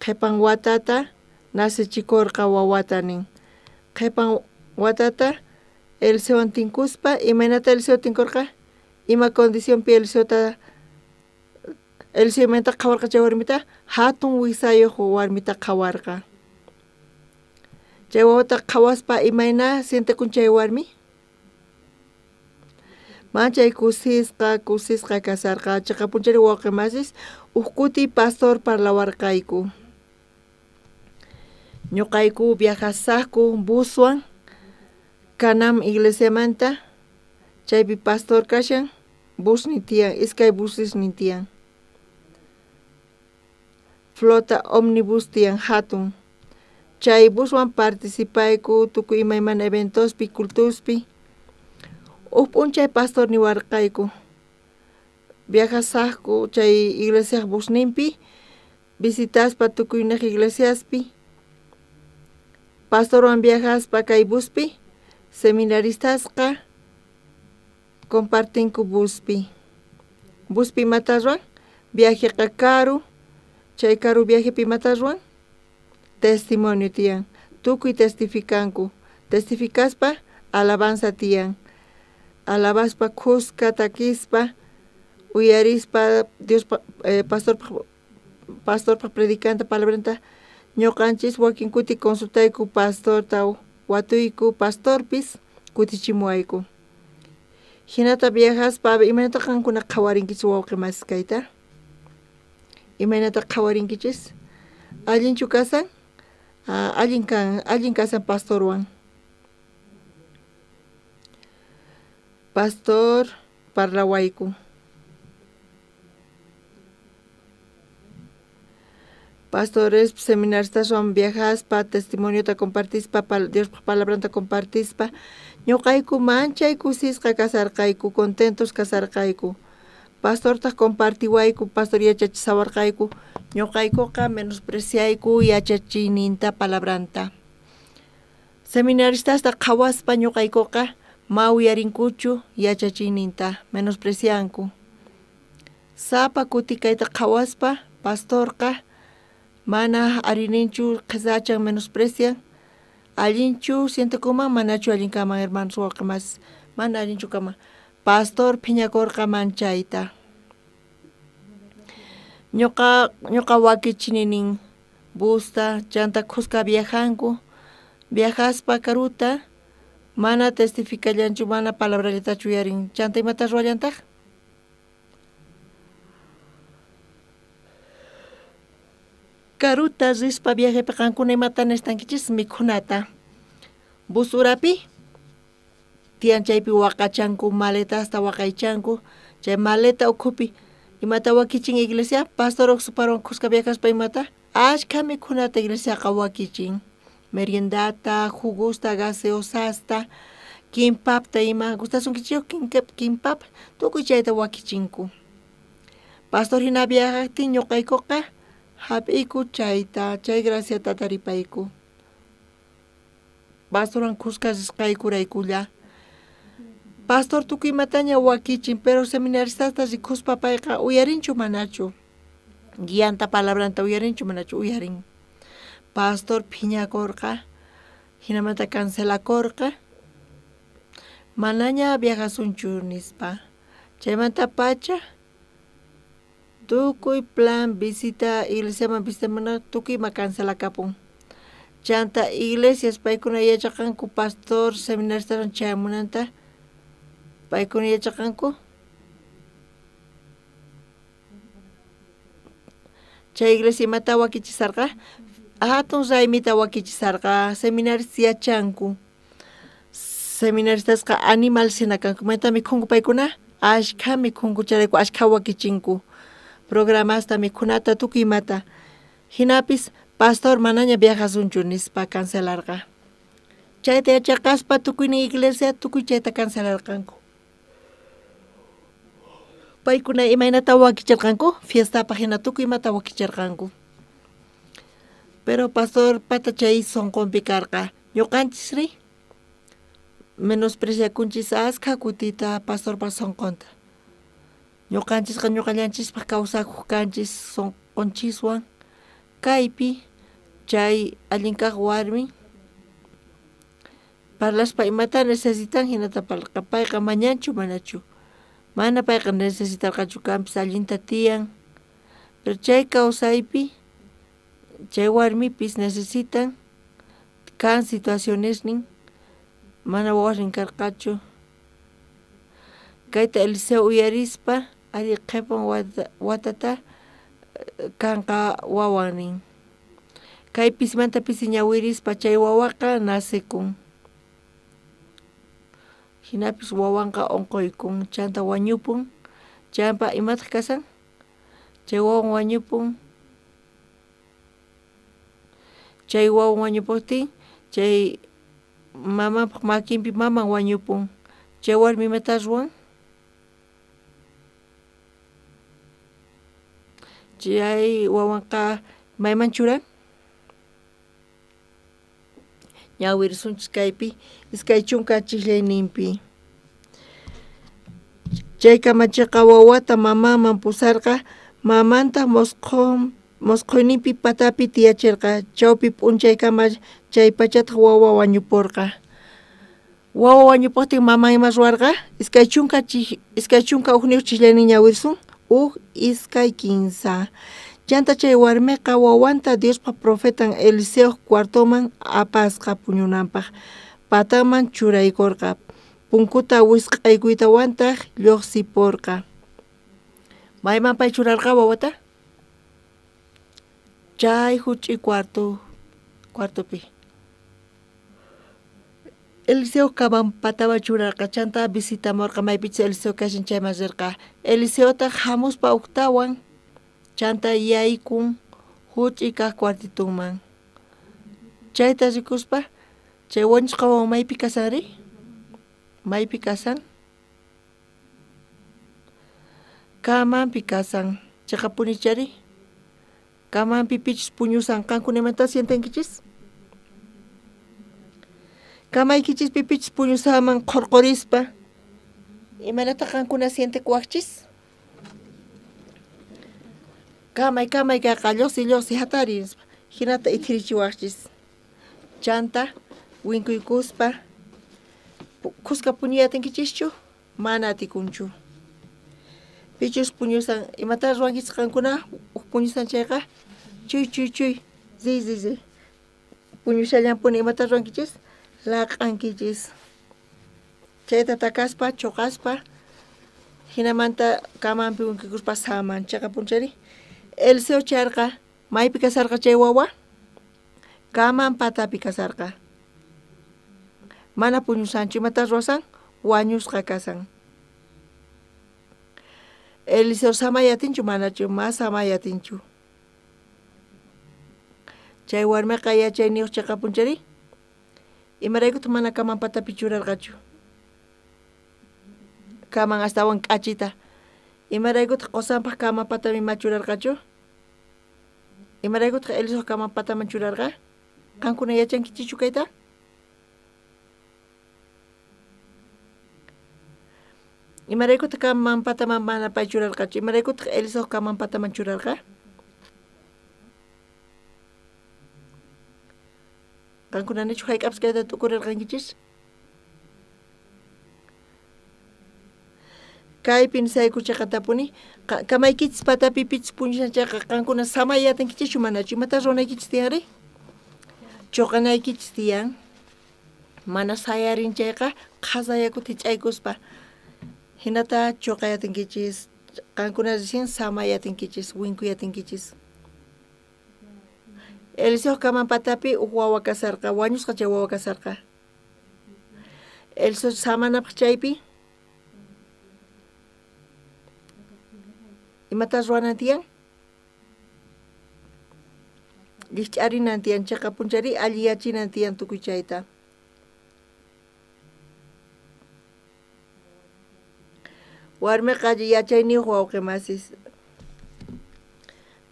qhipan watata nasichikurqa wawata nin qhipan watata Eliseowan tinkuspa imaynata Eliseo tinkurqa ima condicionpi Eliseo imayta qhawarqa chay warmita hatun wisayuq warmita qhawarqa chay wawata qhawaspa imayna sientekun chay warmi manchay kusisqa kasarqa chayqa punchari wawqimasis uq kuti pastor parlawarqayku ñuqayku viajasaqku buswan Canam iglesiamanta chaypi pastor kashan busni tiyan iskay busisni tiyan flota omnibus tiyan hatun chay buswan participayku tukuy imaymana eventospi cultuspi uq p'unchay pastor niwarqayku viajasaqku chay iglesia busninpi visitaspa tukuynaq iglesiaspi pastorwan viajaspa kay buspi seminaristasqa compartinku buspi matarwan viajeqa karu chay karu viajepi matarwan testimonio tiyan tukuy testificaspa alabanza tiyan alabaspa khusqa takispa uyarispa Dios pastor predicanta palabranta ñuqanchis wakin kuti consultayku pastorta watuyku pastorpis kutichimuwayku hinata viajaspa imaynata qankuna qhawarinkichis wawqimasis kayta imaynata qhawarinkichis allinchu kasan allin kasan pastorwan pastor parlawayku pastores, seminaristas son viajaspa, testimonio ta compartispa, Dios palabra ta compartispa. Ñoqayku manchayku sisqa kasarqayku, contentos kasarqayku. Pastor ta compartiwayku, pastor yachachisawarqayku. Ñoqaykuqa menospreciayku yachachininta palabranta. Seminaristas ta qhawaspa ñoqaykuqa ma uyarinkuchu yachachininta, menosprecianku. Sapa kuti kayta qhawaspa pastorqa mana arininchu qisachan menosprecian. Allinchu sientekuma manachu allinkama hermanos waqmas mana allinchu kama. Pastor phiñakorqa manchayta. Ñoqa wakichininin busta chanta khusqa viajanku. Viajaspa karuta mana testificallanchu mana palabrallatachu yarin. Chanta imata ruwallantaq? Karuta rispa viajepa qankuna imata nestankichis mikhunata. Busurapi tiyan chaypi waqachanku maleta hasta waqaychanku. Chay maleta ukhupi imata wakichin iglesia pastor ocuparon khusqa viajaspa imata ashka mikhunata iglesiaqa wakichin. Meriendata, jugusta, gaseosasta, kimpapta ima gustasunkichio kimpap tukuy chayta wakichinku. Pastor hina viajaqtin ñoqaykuqa hap'iyku chayta, chay graciata taripayku. Pastoran khusqa risqaykuraykulla. Pastor tukuy mataña wakichin, pero seminaristas rikhuspa payqa uyarinchu manachu. Guianta palabranta uyarinchu manachu uyarin. Pastor phiñakorqa, hinamanta cancelakorqa, manaña viajasunchu nispa. Chaymanta pacha, tukuy plan visita iglesiaman visitamana tukuyma cancelakapun. Chanta iglesias paykuna yachaqanku pastor seminaristaran chaymunanta, paykuna yachaqanku. Chay iglesia imata wakichisarqa, hatun raymita wakichisarqa, seminaristas yachanku. Seminaristasqa animal sina kanku, mayta mikhunku paykuna, ashka mikhunku charayku, ashka wakichinku. Programasta mikhunata tukuymata. Hinapis pastor manaña viajasunchu nispa cancelarqa. Chayta yachaqaspa tukuynin iglesia tukuy chayta cancelarqanku. Paykuna imaynata wakicharqanku, fiestapa hina tukuymata wakicharqanku. Pero pastor pata chay sonqonpi karqa, ñuqanchisri menospreciakunchis askha kutita pastorpa sonqonta. Ñuqanchisqa ñuqallanchispaq kawsakuq kanchis sonqonchiswan kaypi chay allinkaq warmi parlaspa imata necesitan hinata palqa payqa mañanchu manachu. Mana payqa necesitarqachu kanpis allinta tiyan. Pero chay kawsaypi chay warmipis necesitan kan situacionesnin mana wawarin karqachu. Kayta Eliseo uyarispa ari qhipan watata kanqa wawanin. Kaypis mantapis ñawirispa chay wawaqa nasikun. Hinapis wawanqa onqoykun, chanta wañupun. Champa imataq kasan? Chay wawan wañupun. Chay wawan wañupuktin, chay mamapaq makinpi maman wañupun. Chay warmi imata ruwan? Chay wawanqa mayman churan? Ñawirisunchis kaypi iskay chunka chillayninpi. Chay kamachiqa wawata mamaman pusarqa, mamanta mosqoyninpi patapi tiyachirqa, chawpi p'unchaykama chay pachataq wawa wañupurqa. Wawa wañupuktin mama ima ruwarqa, iskay chunka uqniyuq chillaynin ñawirisun, iskay kinsa. Chanta chay warmiqa wawanta Diospa profetan Eliseo cuartoman apasqa puñunanpaq. Pataman churaykurqa. Punkuta wisq'aykuytawantaq lluqsipurqa. Mayman pay churarqa wawata? Chay huch'uy cuartopi. Eliseo kaman pataman churarqa chanta visitamurqa maypichis Eliseo kashin chayman rirqa. Eliseota hamuspa uktawan chanta yaykun huch'ika cuartituman. Chayta rikuspa, chay wañusqa wawan maypi kasanri? Maypi kasan? Kamanpi kasan. Chayqa punichari? Kamanpi pichis puñusan kankunamanta sientankichis? Kamaykichis pipichis puñusaman qurqurispa imanata qankuna sientikuwaqchis? Kamay kayqa lluqsi hatarispa hinata itirichiwaqchis. Chanta winkuykuspa kusqa puñuyatinkichishchu? Mana atikunchu. Pichus puñusan imata ruwankichis qankuna huk puñusan chayqa chuy zi puñushallampuni imata ruwankichis? Laq'ankichis. Chayta takaspa, chuqaspa, hinamanta kamanpi winkikuspa saman. Chayqa punchari. Eliseo charqa, maypi kasarqa chay wawa? Kaman patapi kasarqa. Mana puñusanchu, imata ruwasan? Wañusqa kasan. Eliseo samayatinchu manachu, mas samayatinchu. Chay warmiqa yachayniyuq chayqa punchari? Imaraykuta mana kaman patapi churarqachu. Kaman astawan k'achita. Imaraykuta qosanpaq kaman patami machurarqachu. Imaraykuta Eliseo kaman pataman churarqa. Qankuna yachankichichu kayta? Imaraykuta kaman pataman mana pay churarqachu. Imaraykuta Eliseo kaman pataman churarqa. Qankuna nichu hayk'apis kayta tukurirqankichis? Kaypin saykuchaqa tapuni, kamaykichis patapi pichis puñushanchayqa qankuna samayatinkichis manachu? Imata ruwanaykichis tiyanri? Chuqanaykichis tiyan. Mana sayarinchayqa qhasayakuta hich'aykuspa hinata chuqayatinkichis, qankuna risin samayatinkichis, winkuyatinkichis. Eliseo kaman patapi huk wawa kasarqa, wañusqa chay wawa kasarqa. Eliseo samanapaq chaypi imata ruwanan tiyan? Lich'arinan tiyan, chayqa punchari alliyachinan tiyan tukuy chayta. Warmiqa yachayniyuq wawqimasis.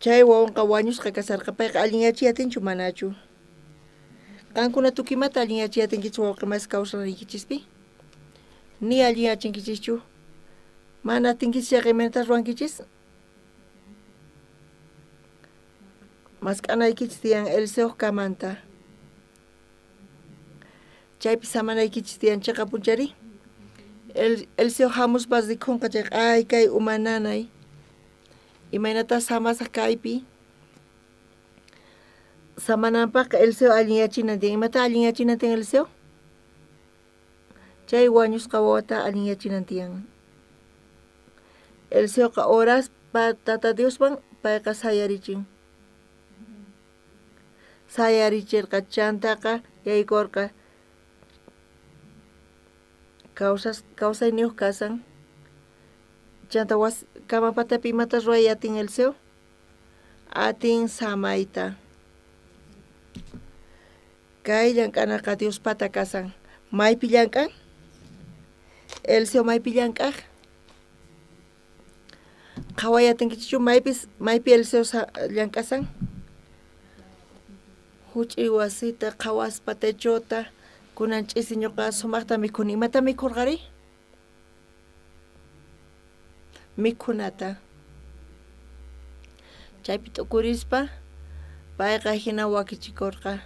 Chay wawanqa wañusqa kasarqa payqa allinyachiyatinchu manachu? Qankuna tukimata allinyachiyatinkichis wawqimasis kawsarniykichispi? Ni allinyachinkichischu? Mana atinkichis chayqa imanata ruwankichis? Mask'anaykichis tiyan Eliseo kamanta. Chaypi samanaykichis tiyan chayqa punchari? Eliseo hamuspa rikhunqa chayqa ay kay uma nanay imaynata samasaq kaypi samananpaqqa Eliseo allinyachinan tiyan. Imata allinyachinan tiyan Eliseo? Chay wañusqa wawata allinyachinan tiyan. Eliseoqa oraspa Tata Dioswan payqa sayarichin. Sayarichirqa chantaqa yaykurqa kawsayniyuq kasan. Chanta kaman patapi imata ruwayatin Eliseo? Atin samayta. Kay llank'anaqa Diospata kasan. Maypi llank'an? Eliseo maypi llank'aq? Qhawayatinkichu maypi Eliseo llank'asan? Huch'uy wasita qhawaspa techota kunan ch'isi ñuqa sumaqta mikhuni. Imata mikhurqari? Mikhunata. Chaypi tukurispa payqa hina wakichikurqa.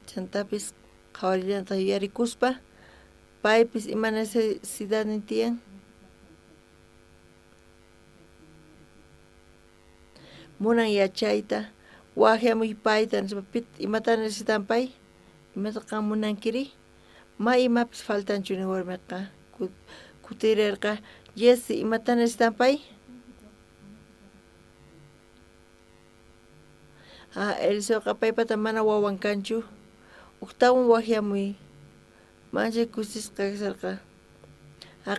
Chantapis qhawarillanta yuyarikuspa paypis ima necesidadnin tiyan. Munan yachayta, wajiamuy payta, imata necesitan pay, imata qan munankiri, ma imapis faltanchu ni warmiqa, kutirirqa, yesi imata necesitan pay? Eliseoqa paypata mana wawan kanchu, uktawan wajiamuy, manchay kusisqa kasarqa.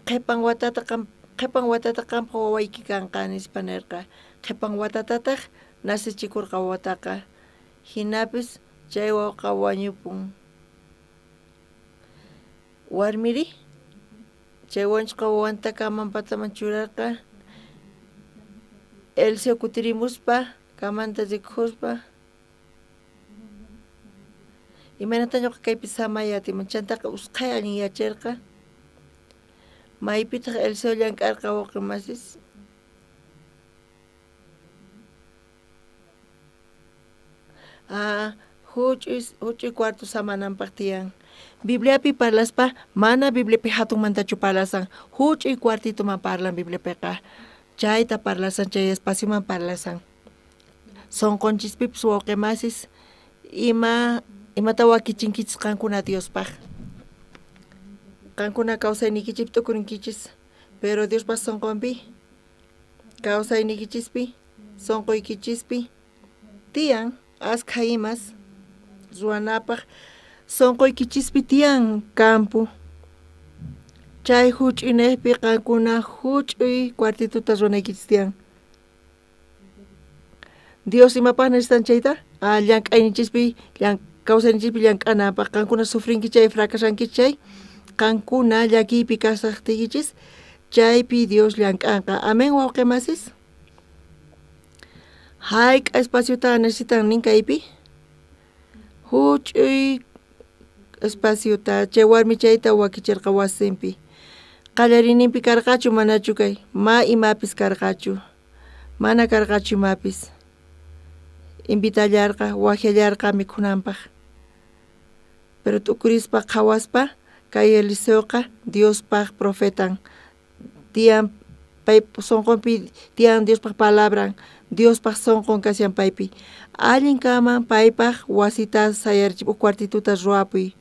Qhipan watata qhipan watata qamqa wawayki kanqa nispa nirqa qhipan watatataq nasichikurqa wawataqa hinapis chay wawqa wañupun warmiri chay wañushqa wawantaqa Amampataman churarqa Elcio kutirimuspa kamanta rikuhuspa imanata ñuqa kaypi samayatiman chantaqa usqhay allin yacharqa maypitaq Elcio llank'arqa wawqi masis huch'uy cuarto samananpaq tiyan Bibliapi parlaspa mana Bibliapi hatunmantachu parlasan huch'uy cuartitoman parlan Bibliapiqa chayta parlasan chay espacioman parlasan sonqonchispipis wawqi masis imata wakichinkichis qankuna Diospaq qankuna kawsaynikichip tukurinkichis pero Diospaq sonqonpi kawsaynikichispi sonqoykichispi tiyan askha imas ruwanapaq sonqoykichispi tiyan campo chay huch'inaypi qankuna huch'uy cuartituta ruwanaykichis tiyan Dios imapaq necesitan chayta llank'aynichispi kawsaynichispi llank'anapaq qankuna sufrinki chay fracashanki chay qankuna llakiypi kasaqtikichis chaypi Dios llank'anqa amén wawqi masis hayk'a espaciota necesitan ninkaypi huch'uy espaciota chay warmi chayta wakicharqa wasinpi qallarininpi karqachu manachu kay imapis karqachu mana karqachu imapis invitallarqa wajallarqa mikhunanpaq pero tukurispa qhawaspa kay Eliseoqa Diospaq profetan tiyan pay sonqonpi tiyan Diospaq palabran Diospaq sonqon kasiyan paypi allin kaman paypaq wasita sayarchip cuartituta ruwapuy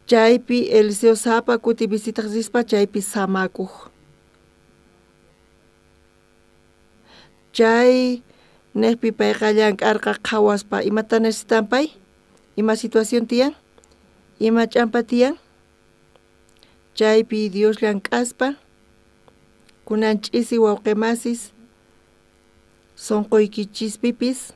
chaypi Eliseo sapa kuti visitaq rispa chaypi samakuq chay nekpi payqa llank'arqa qhawaspa imata necesitan pay ima situación tiyan ima ch'ampa tiyan chaypi Dios llank'aspa kunan ch'isi wawqi masis sonqoykichispipis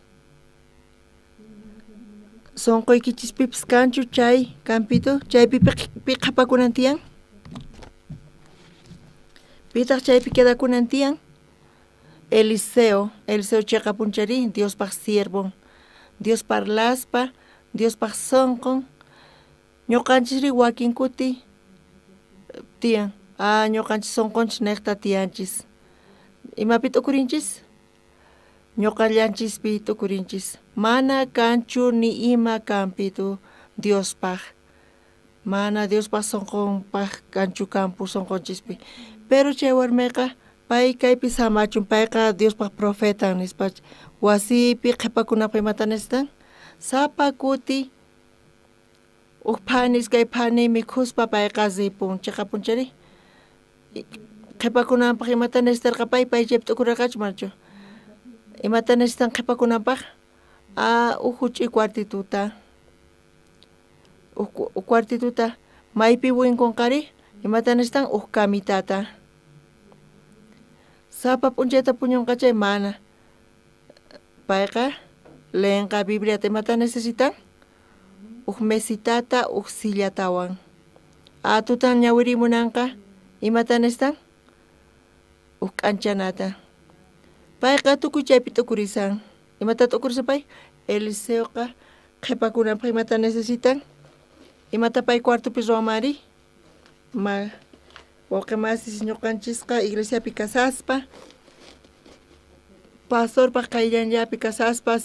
kanchu chay campito chaypi piqhapakunan tiyan pitaq chaypi quedakunan tiyan Eliseo chayqa punchari Diospaq siervo Dios parlaspa Diospaq sonqon ñuqanchisri wakin kuti tiyan ñuqanchis sonqonchis niqta tiyanchis imapi tukurinchis ñuqallanchispi tukurinchis mana kanchu ni ima kampitu Diospaq mana Diospaq sonqonpaq kanchu kampu sonqonchispi pero chay warmiqa pay kaypi samachun payqa Diospaq profeta nispa wasipi qhipakunapi imata necesitan sapa kuti phanis kay phani mikhuspa payqa ripun chayqa punchari qhipakunanpaq imata necesitarqa pay chaypi tukurarqachu manachu imata necesitan qhipakunanpaq huch'uy cuartituta maypi winkunqari imata necesitan kamitata sapa p'unchayta puñunqa chay mana payqa leenqa Bibliata imata necesitan mesitata sillatawan tutan ñawirimunanqa imata necesitan k'anchanata payqa tukuy chaypi tukurisan imata tukurisan pay Eliseoqa qhipakunanpaq imata necesitan imata pay cuartopi ruwamari wawqi masis ñuqanchisqa iglesiapi kasaspa pastorpaq qayllanllapi kasaspa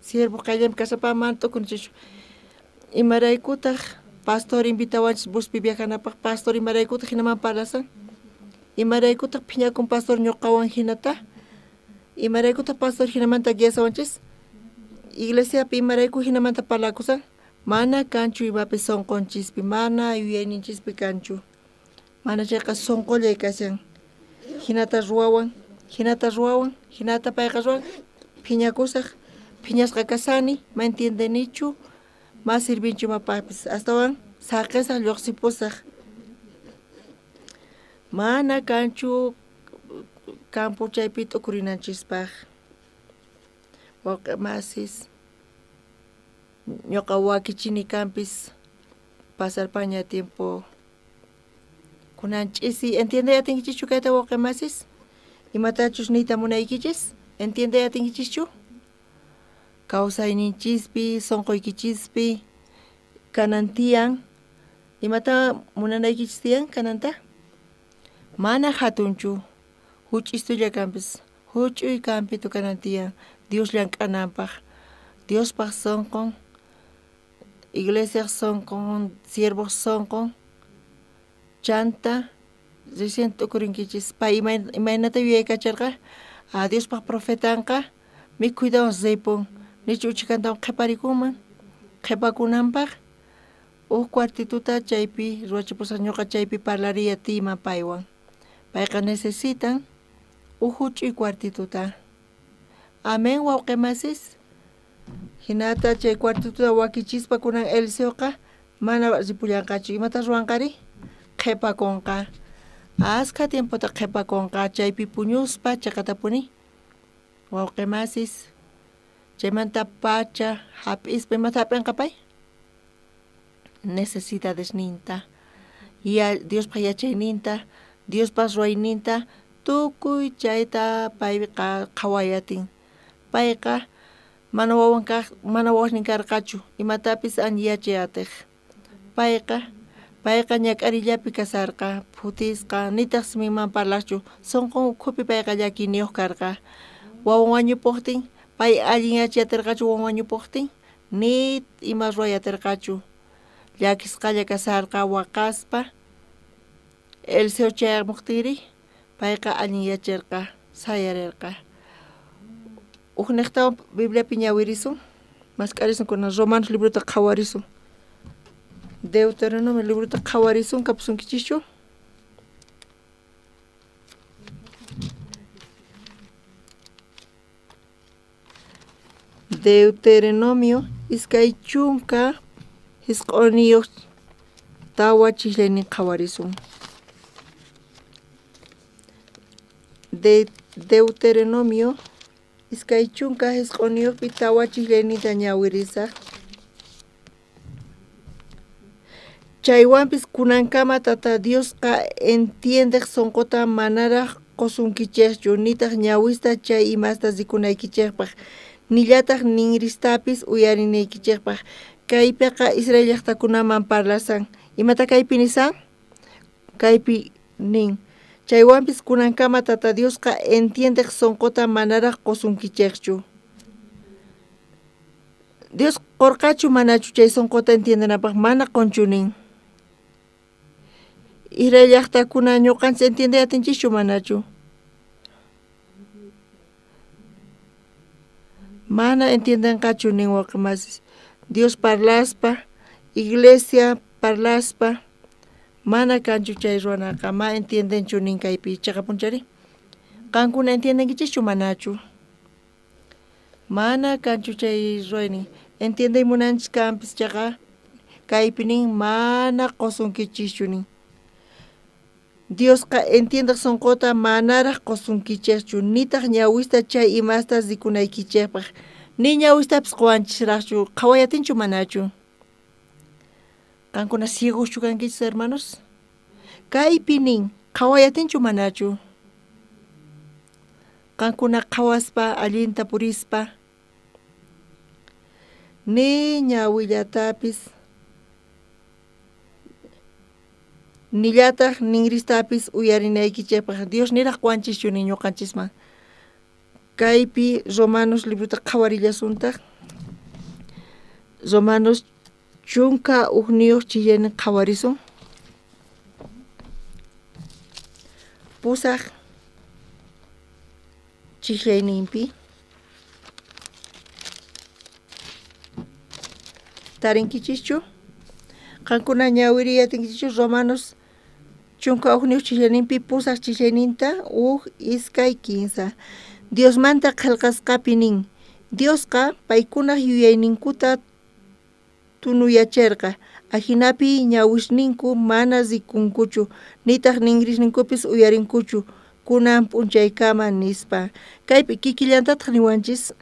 siervo qayllanpi kasapa mana tukunchishu imaraykutaq pastor invitawanchis buspi viajanapaq pastor imaraykutaq hinaman parlasan imaraykutaq phiñakun pastor ñuqawan hinata imaraykutaq pastor hinamanta guiasawanchis iglesiapi imarayku hinamanta parlakusan mana kanchu imapi sonqonchispi mana yuyayninchispi kanchu mana chayqa sonqollay kashan hinata ruwawan hinata payqa ruwan phiñakusaq phiñasqa kasani ma entiendenichu ma sirvinchu imapaqpis astawan saqisaq lluqsipusaq mana kanchu campo chaypi t'ukurinanchispaq wawqimasis ñuqa wakichini kanpis pasarpaña tiempo kunan ch'isi entiende atinkichishchu kayta wawqimasis imatachus niyta munaykichis entiende atinkichishchu kawsayninchispi sonqoykichispi kanan tiyan imata munanaykichis tiyan kananta mana hatunchu huch'istulla kanpis huch'uy kanpi tukanan tiyan Dios llank'ananpaq Diospaq sonqon iglesia sonqon siervos sonqon chanta recién tukurinkichis pay imaynata yuyaykacharqa a Diospaq profetanqa mikuytawan zaypun nichu uchikantawan qhiparikuman qhipakunanpaq cuartituta chaypi ruwachipusaq ñuqa chaypi parlaría tima paywan payqa necesitan huch'uy cuartituta amén wawqimasis hinata chay cuartituta wakichispa kunan Eliseoqa mana ripullanqachu imata ruwanqari qhipakunqa asqa tiempota qhipakunqa chaypi puñuspa chaqatapuni wawqimasis chaymanta pacha hap'ispa imata hap'inqa pay necesidades ninta Diospaq yachayninta Diospaq ruwayninta tukuy chayta payqa qhawayatin payqa mana wawaqnin karqachu imatapis ani yachayatiq payqa ñak'arillapi kasarqa phutisqa nitaq simiman parlaqchu sonqon ukhupi payqa llakiniyuq karqa wawan wañupuktin pay allin yachayatirqachu wawan wañupuktin nit ima ruwayatirqachu llakisqalla kasarqa waqaspa Eliseo chayamuptiri payqa allin yacharqa sayarirqa uqniqtawan Bibliapi ñawirisun masq'arisun kunan Romanos libruta qhawarisun Deuteronomio libruta qhawarisun kapusunkichischu Deuteronomio iskay chunka hisq'uniyuq tawa chishlaynin qhawarisun Deuteronomio iskay chunka hisq'uniyuqpi tawa chishlayninta ñawirisaq chaywanpis kunankama tata Diosqa entiendeq sonqota manaraq qosunkichikchu nitaq ñawista chay imastas rikunaykichikpaq nillataq ninristapis uyarinaykichikpaq kaypiqa Israel llaqtakunaman parlasan imata kaypi nisan kaypi nin chaywanpis kunankama tata Diosqa entiendeq sonqota manaraq qosunkichikchu Dios qorqachu manachu chay sonqota entiendenapaq mana qunchu nin Israel llaqtakuna ñuqanchis entiendeyatinchikchu manachu mana entiendenqachu nin wawqimasis Dios parlaspa iglesia parlaspa mana kanchu chay ruwanaqa ma entiendenchu nin kaypi chaqa punchari qankuna entiendenkichischu manachu mana kanchu chay ruwaynin entienday munanchis kanpis chaqa kaypi nin mana qosunkichischu nin Diosqa entiendeq sonqota manaraq qosunkichikchu nitaq ñawista chay imastas rikunaykichikpaq ni ñawistapis quwanchisraqchu qhawayatinchu manachu qankuna ciegoschu kankichis hermanos kaypi nin qhawayatinchu manachu qankuna qhawaspa allinta purispa ni ñawillatapis nillataq ninristapis uyarinaykichikpaq Dios niraq quwanchischu nin ñuqanchisman kaypi Romanos libruta qhawarillasuntaq Romanos chunka uqniyuq chillaynin qhawarisun pusaq chillayninpi tarinkichischu qankuna ñawiriyatinkichchu Romanos chunka uqniyuq chillayninpi pusaq chillayninta iskay kinsa Diosmanta qillqasqapi nin Diosqa paykunaq yuyayninkuta tunuyacharqa Ajinapi ñawishniku mana zikunkuchu, nitaq ningrishninkupis uyarinkuchu, kunan p'unchaykama nispa. Kaypi kikillantataq niwanchis,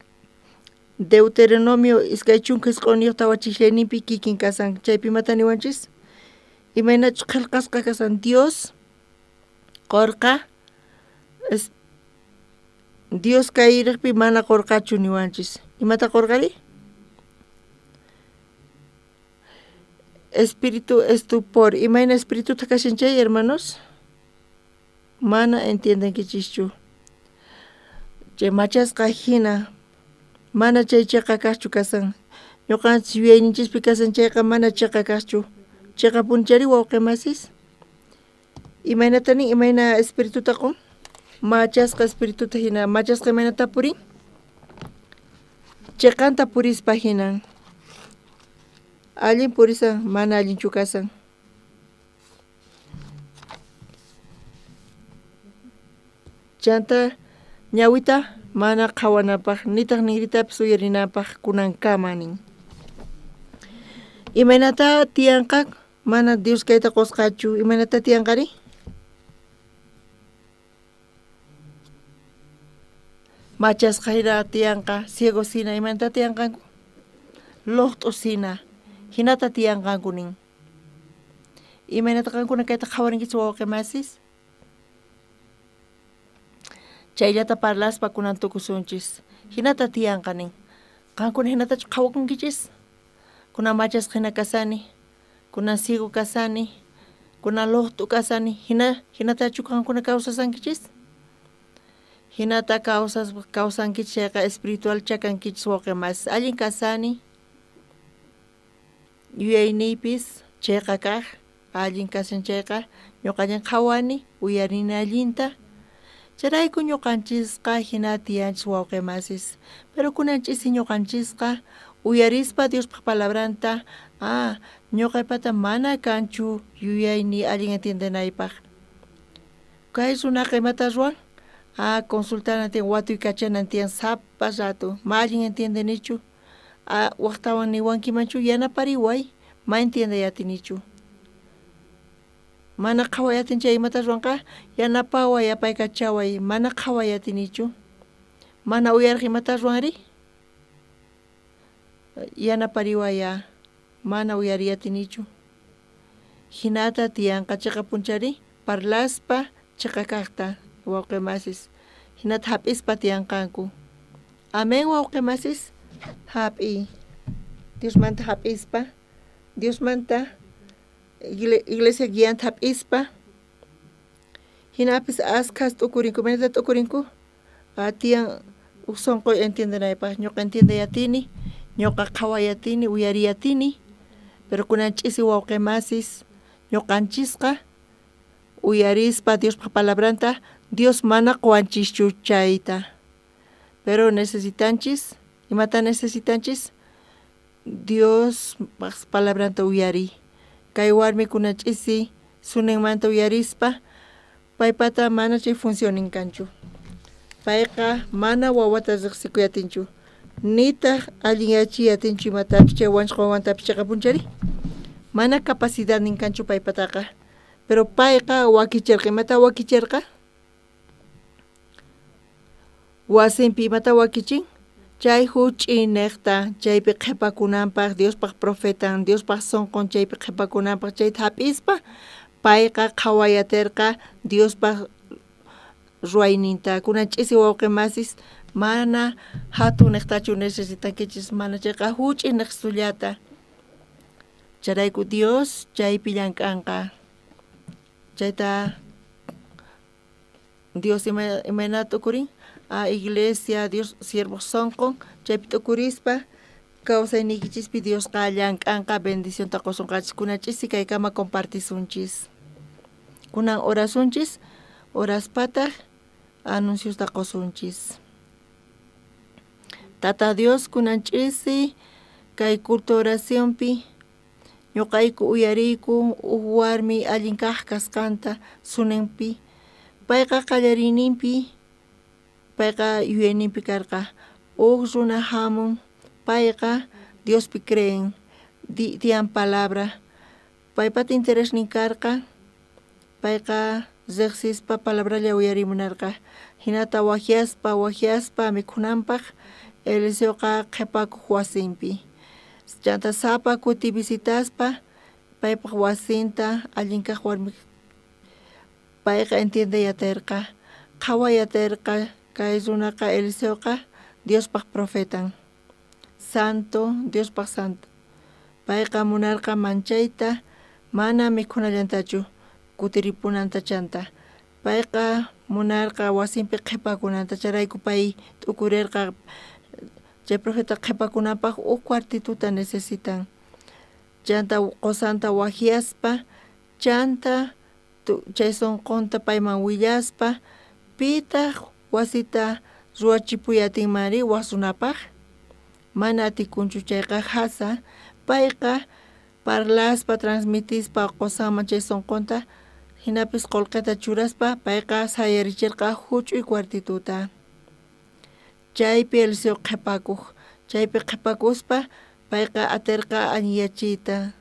Deuteronomio iskay chunka isq'uniyuq tawachishlayninpi kikin kasan. Chaypi imata niwanchis, imaynachus qillqasqa kasan Dios qorqa, Dios kayrikpi mana qorqachu niwanchis. Imata qorqari? Espíritu estupor. Imayna espíritu kashanchay, hermanos? Mana entiendenkichischu. Chay machasqa hina mana chay chayqa kaqchu kasan. Ñuqanchis yuyayninchispi kasan chayqa mana chayqa kaqchu. Chayqa punchari wawqi masis. Imaynatani imayna espíritutaqun? Machasqa espírituta hina machasqa imaynata purin? Chayqanta purispa hinan. Allin purisan, mana allinchu kasan. Chanta ñawita mana qhawanapaq, nitaq ningritapis uyarinapaq kunankama nin. Imaynata tiyanqa mana Dios kayta qusqachu, imaynata tiyanqari? Machasqa hina tiyanqa, ciego sina, imaynata tiyanqanku? Luqt'u sina, hinata tiyanqanku nin. Imaynata qankuna kayta qhawarinkichis wawqi masis? Chayllata parlaspa kunan tukusunchis. Hinata tiyanqa nin. Qankuna hinatachu qhawakunkichis? Kunan machasqa hina kasani, kunan ciego kasani, kunan luqt'u kasani, hinatachu qankuna kawsasankichis? Hinata kawsankichis chayqa espiritual chakankichis wawqi masis. Allin kasani, yuyayniypis chayqa kaq, allin kasan chayqa, ñuqallan qhawani, uyarini allinta. Charayku ñuqanchisqa hina tiyanchis wawqi masis. Pero kunanchis ñuqanchisqa uyarispa Diospaq palabranta, ñuqaypata mana kanchu yuyayni allin entiendenaypaq. Kay runaqa imata ruwan? Consultanan tiyan, watuykachanan tiyan sapa rato, ma allin entiendenichu. Waqtawan niwankimanchu yanapariway, ma entiendayatinichu. Mana qhawayatin chay imata ruwanqa, yanapaway apaykachaway, mana qhawayatinichu. Mana uyaraq imata ruwanri? Yanapariwaya, mana uyariyatinichu. Hinata tiyanqa chayqa punchari, parlaspa chayqa kaqta, wawqi masis. Hinata hap'ispa tiyanqanku. Amén wawqi masis? Hap'i. Diosmanta hap'ispa, Diosmanta iglesia guianta hap'ispa, hinapis askas t'ukurinku, imaynata t'ukurinku? Tiyan sonqoy entiendenaypaq, ñuqa entiendayatini, ñuqa qhawayatini, uyariyatini, pero kunanchisi wawqi masis, ñuqanchisqa uyarispa Diospaq palabranta, Dios mana quwanchischu chayta. Pero necesitanchis, imata necesitanchis? Dios palabranta uyari. Kay warmikunachisi sunenmanta uyarispa, paypata mana chay funcioninkanchu. Payqa mana wawata riqsikuyatinchu. Nitaq allin yachiyatinchu imatapish chay wanchaq wawantapish chayqa punchari. Mana capacidad ninkanchu paypataqa. Pero payqa wakichirqa, imata wakichirqa? Wasinpi imata wakichin? Chay huch'inaqta, chaypi qhipakunanpaq, Diospaq profetan, Diospaq sonqon chaypi qhipakunanpaq, chayta hap'ispa, payqa qhawayatirqa Diospaq ruwayninta. Kunanch'isi wawqi masis, mana hatunniqtachu necesitankichis, mana chayqa huch'inaq sullata. Charayku Dios chaypi llank'anqa. Chayta Dios imaynata t'ukurin? Iglesia, Dios siervo sonqon, chaypi t'ukurispa, kawsaynikichispi Dios llank'anqa bendición ta qosunqachis, kunanchisi kaykama compartisunchis. Kunan orasunchis, oraspataq anuncios ta qosunchis. Tata Dios kunanchisi kay culto oraciónpi, ñuqayku uyariyku warmi allin kaq kasqanta sunenpi, payqa qallariyninpi, payqa yuyayninpi karqa, runa hamun, payqa Diospi creen, tiyan palabra, paypat interés ninkarqa payqa zeqsispa palabralla uyarimunarqa hinata wajiaspa mikhunanpaq Eliseoqa qhipakuq wasinpi chanta sapa kuti visitaspa paypaq wasinta allinkaq warmi payqa entiende yaterqa qawa yaterqa kay runaqa Eliseoqa Diospaq profetan santo Diospaq santo payqa munarqa manchayta mana mikhunallantachu kutiripunanta chanta payqa munarqa wasinpi qhipakunanta charayku pay t'ukurirqa chay profeta qhipakunapaq cuartituta necesitan chanta qusanta wajiaspa chanta chay sunqunta payman willaspa pitaq wasita ruwachipuyatinmari wasunapaq mana atikunchu chayqa hasa payqa parlaspa transmitispa qusaman chay sunqunta hinapis qolqeta churaspa payqa sayarichirqa huch'uy cuartituta chaypi Eliseo qhipakuq chaypi qhipakuspa payqa atirqa añiyachiyta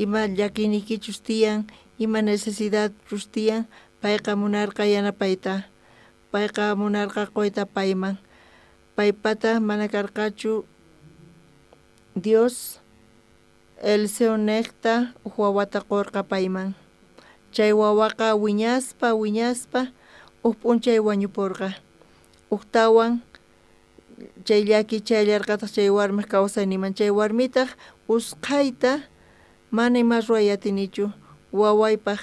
ima llakinikichus tiyan ima necesidadchus tiyan payqa munarqa yanapayta payqa munarqa qoyta payman paypata mana karqachu Dios Eliseo nekta wawata qurqa payman chay wawaqa wiñaspa p'unchay wañupurqa uktawan chay llaki chayllarqataq chay warmi kawsayniman chay warmitaq usqhayta mana ima ruwayatinichu wawaypaq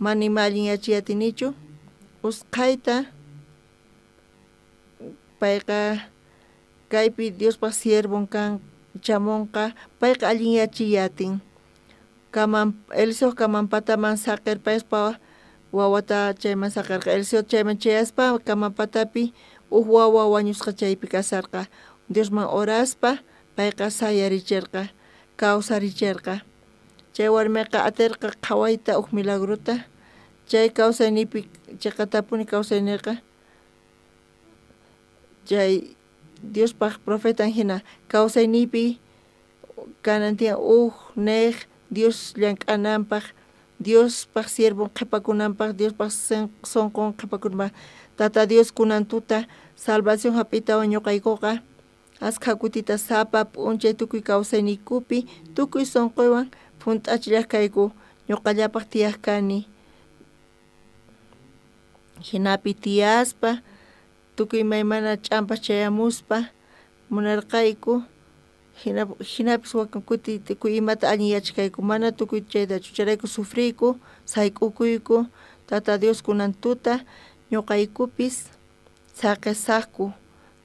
mana ima allinyachiyatinichu usqhayta payqa kaypi Diospaq siervon kan chamonqa payqa allinyachiyatin Eliseo kamanpataman saqirpaspa wawata chayman saqirqa Eliseo chayman chayaspa kamanpatapi wawa wañusqa chaypi kasarqa Diosman oraspa payqa sayarichirqa kawsarichirqa chay warmiqa atirqa qhawayta milagruta chay kawsaynipi chaqatapuni kawsaynirqa chay Diospaq profetan hina kawsaynipi kanantiyan nek Dios llank'ananpaq Diospaq siervon qhipakunanpaq Diospaq sunqun qhipakunanpaq Tata Dios kunan tuta salvación hap'itawan ñuqaykuqa asqa kutita sapa p'unchay tukuy kawsaynikupi tukuy sunquywan phunt'achillas kayku ñuqallapaq tiyaq kani hinapi tiyaspa tukuy maymana ch'ampas chayamuspa munarqayku hinapis wakan kuti tukuy imata allinyachikayku mana tukuy chaytachu charayku sufriyku sayk'ukuyku Tata Dios kunan tuta ñuqaykupis saqisaqku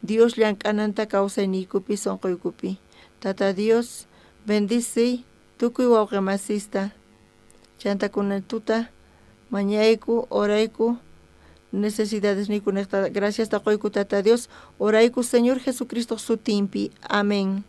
Dios llank'ananta kawsayniykupi sunquykupi Tata Dios bendice tukuy wawqi masista chanta kunan tuta mañayku orayku necesidades nikunata gracias taquyku Tata Dios orayku Señor Jesucristo sutinpi amén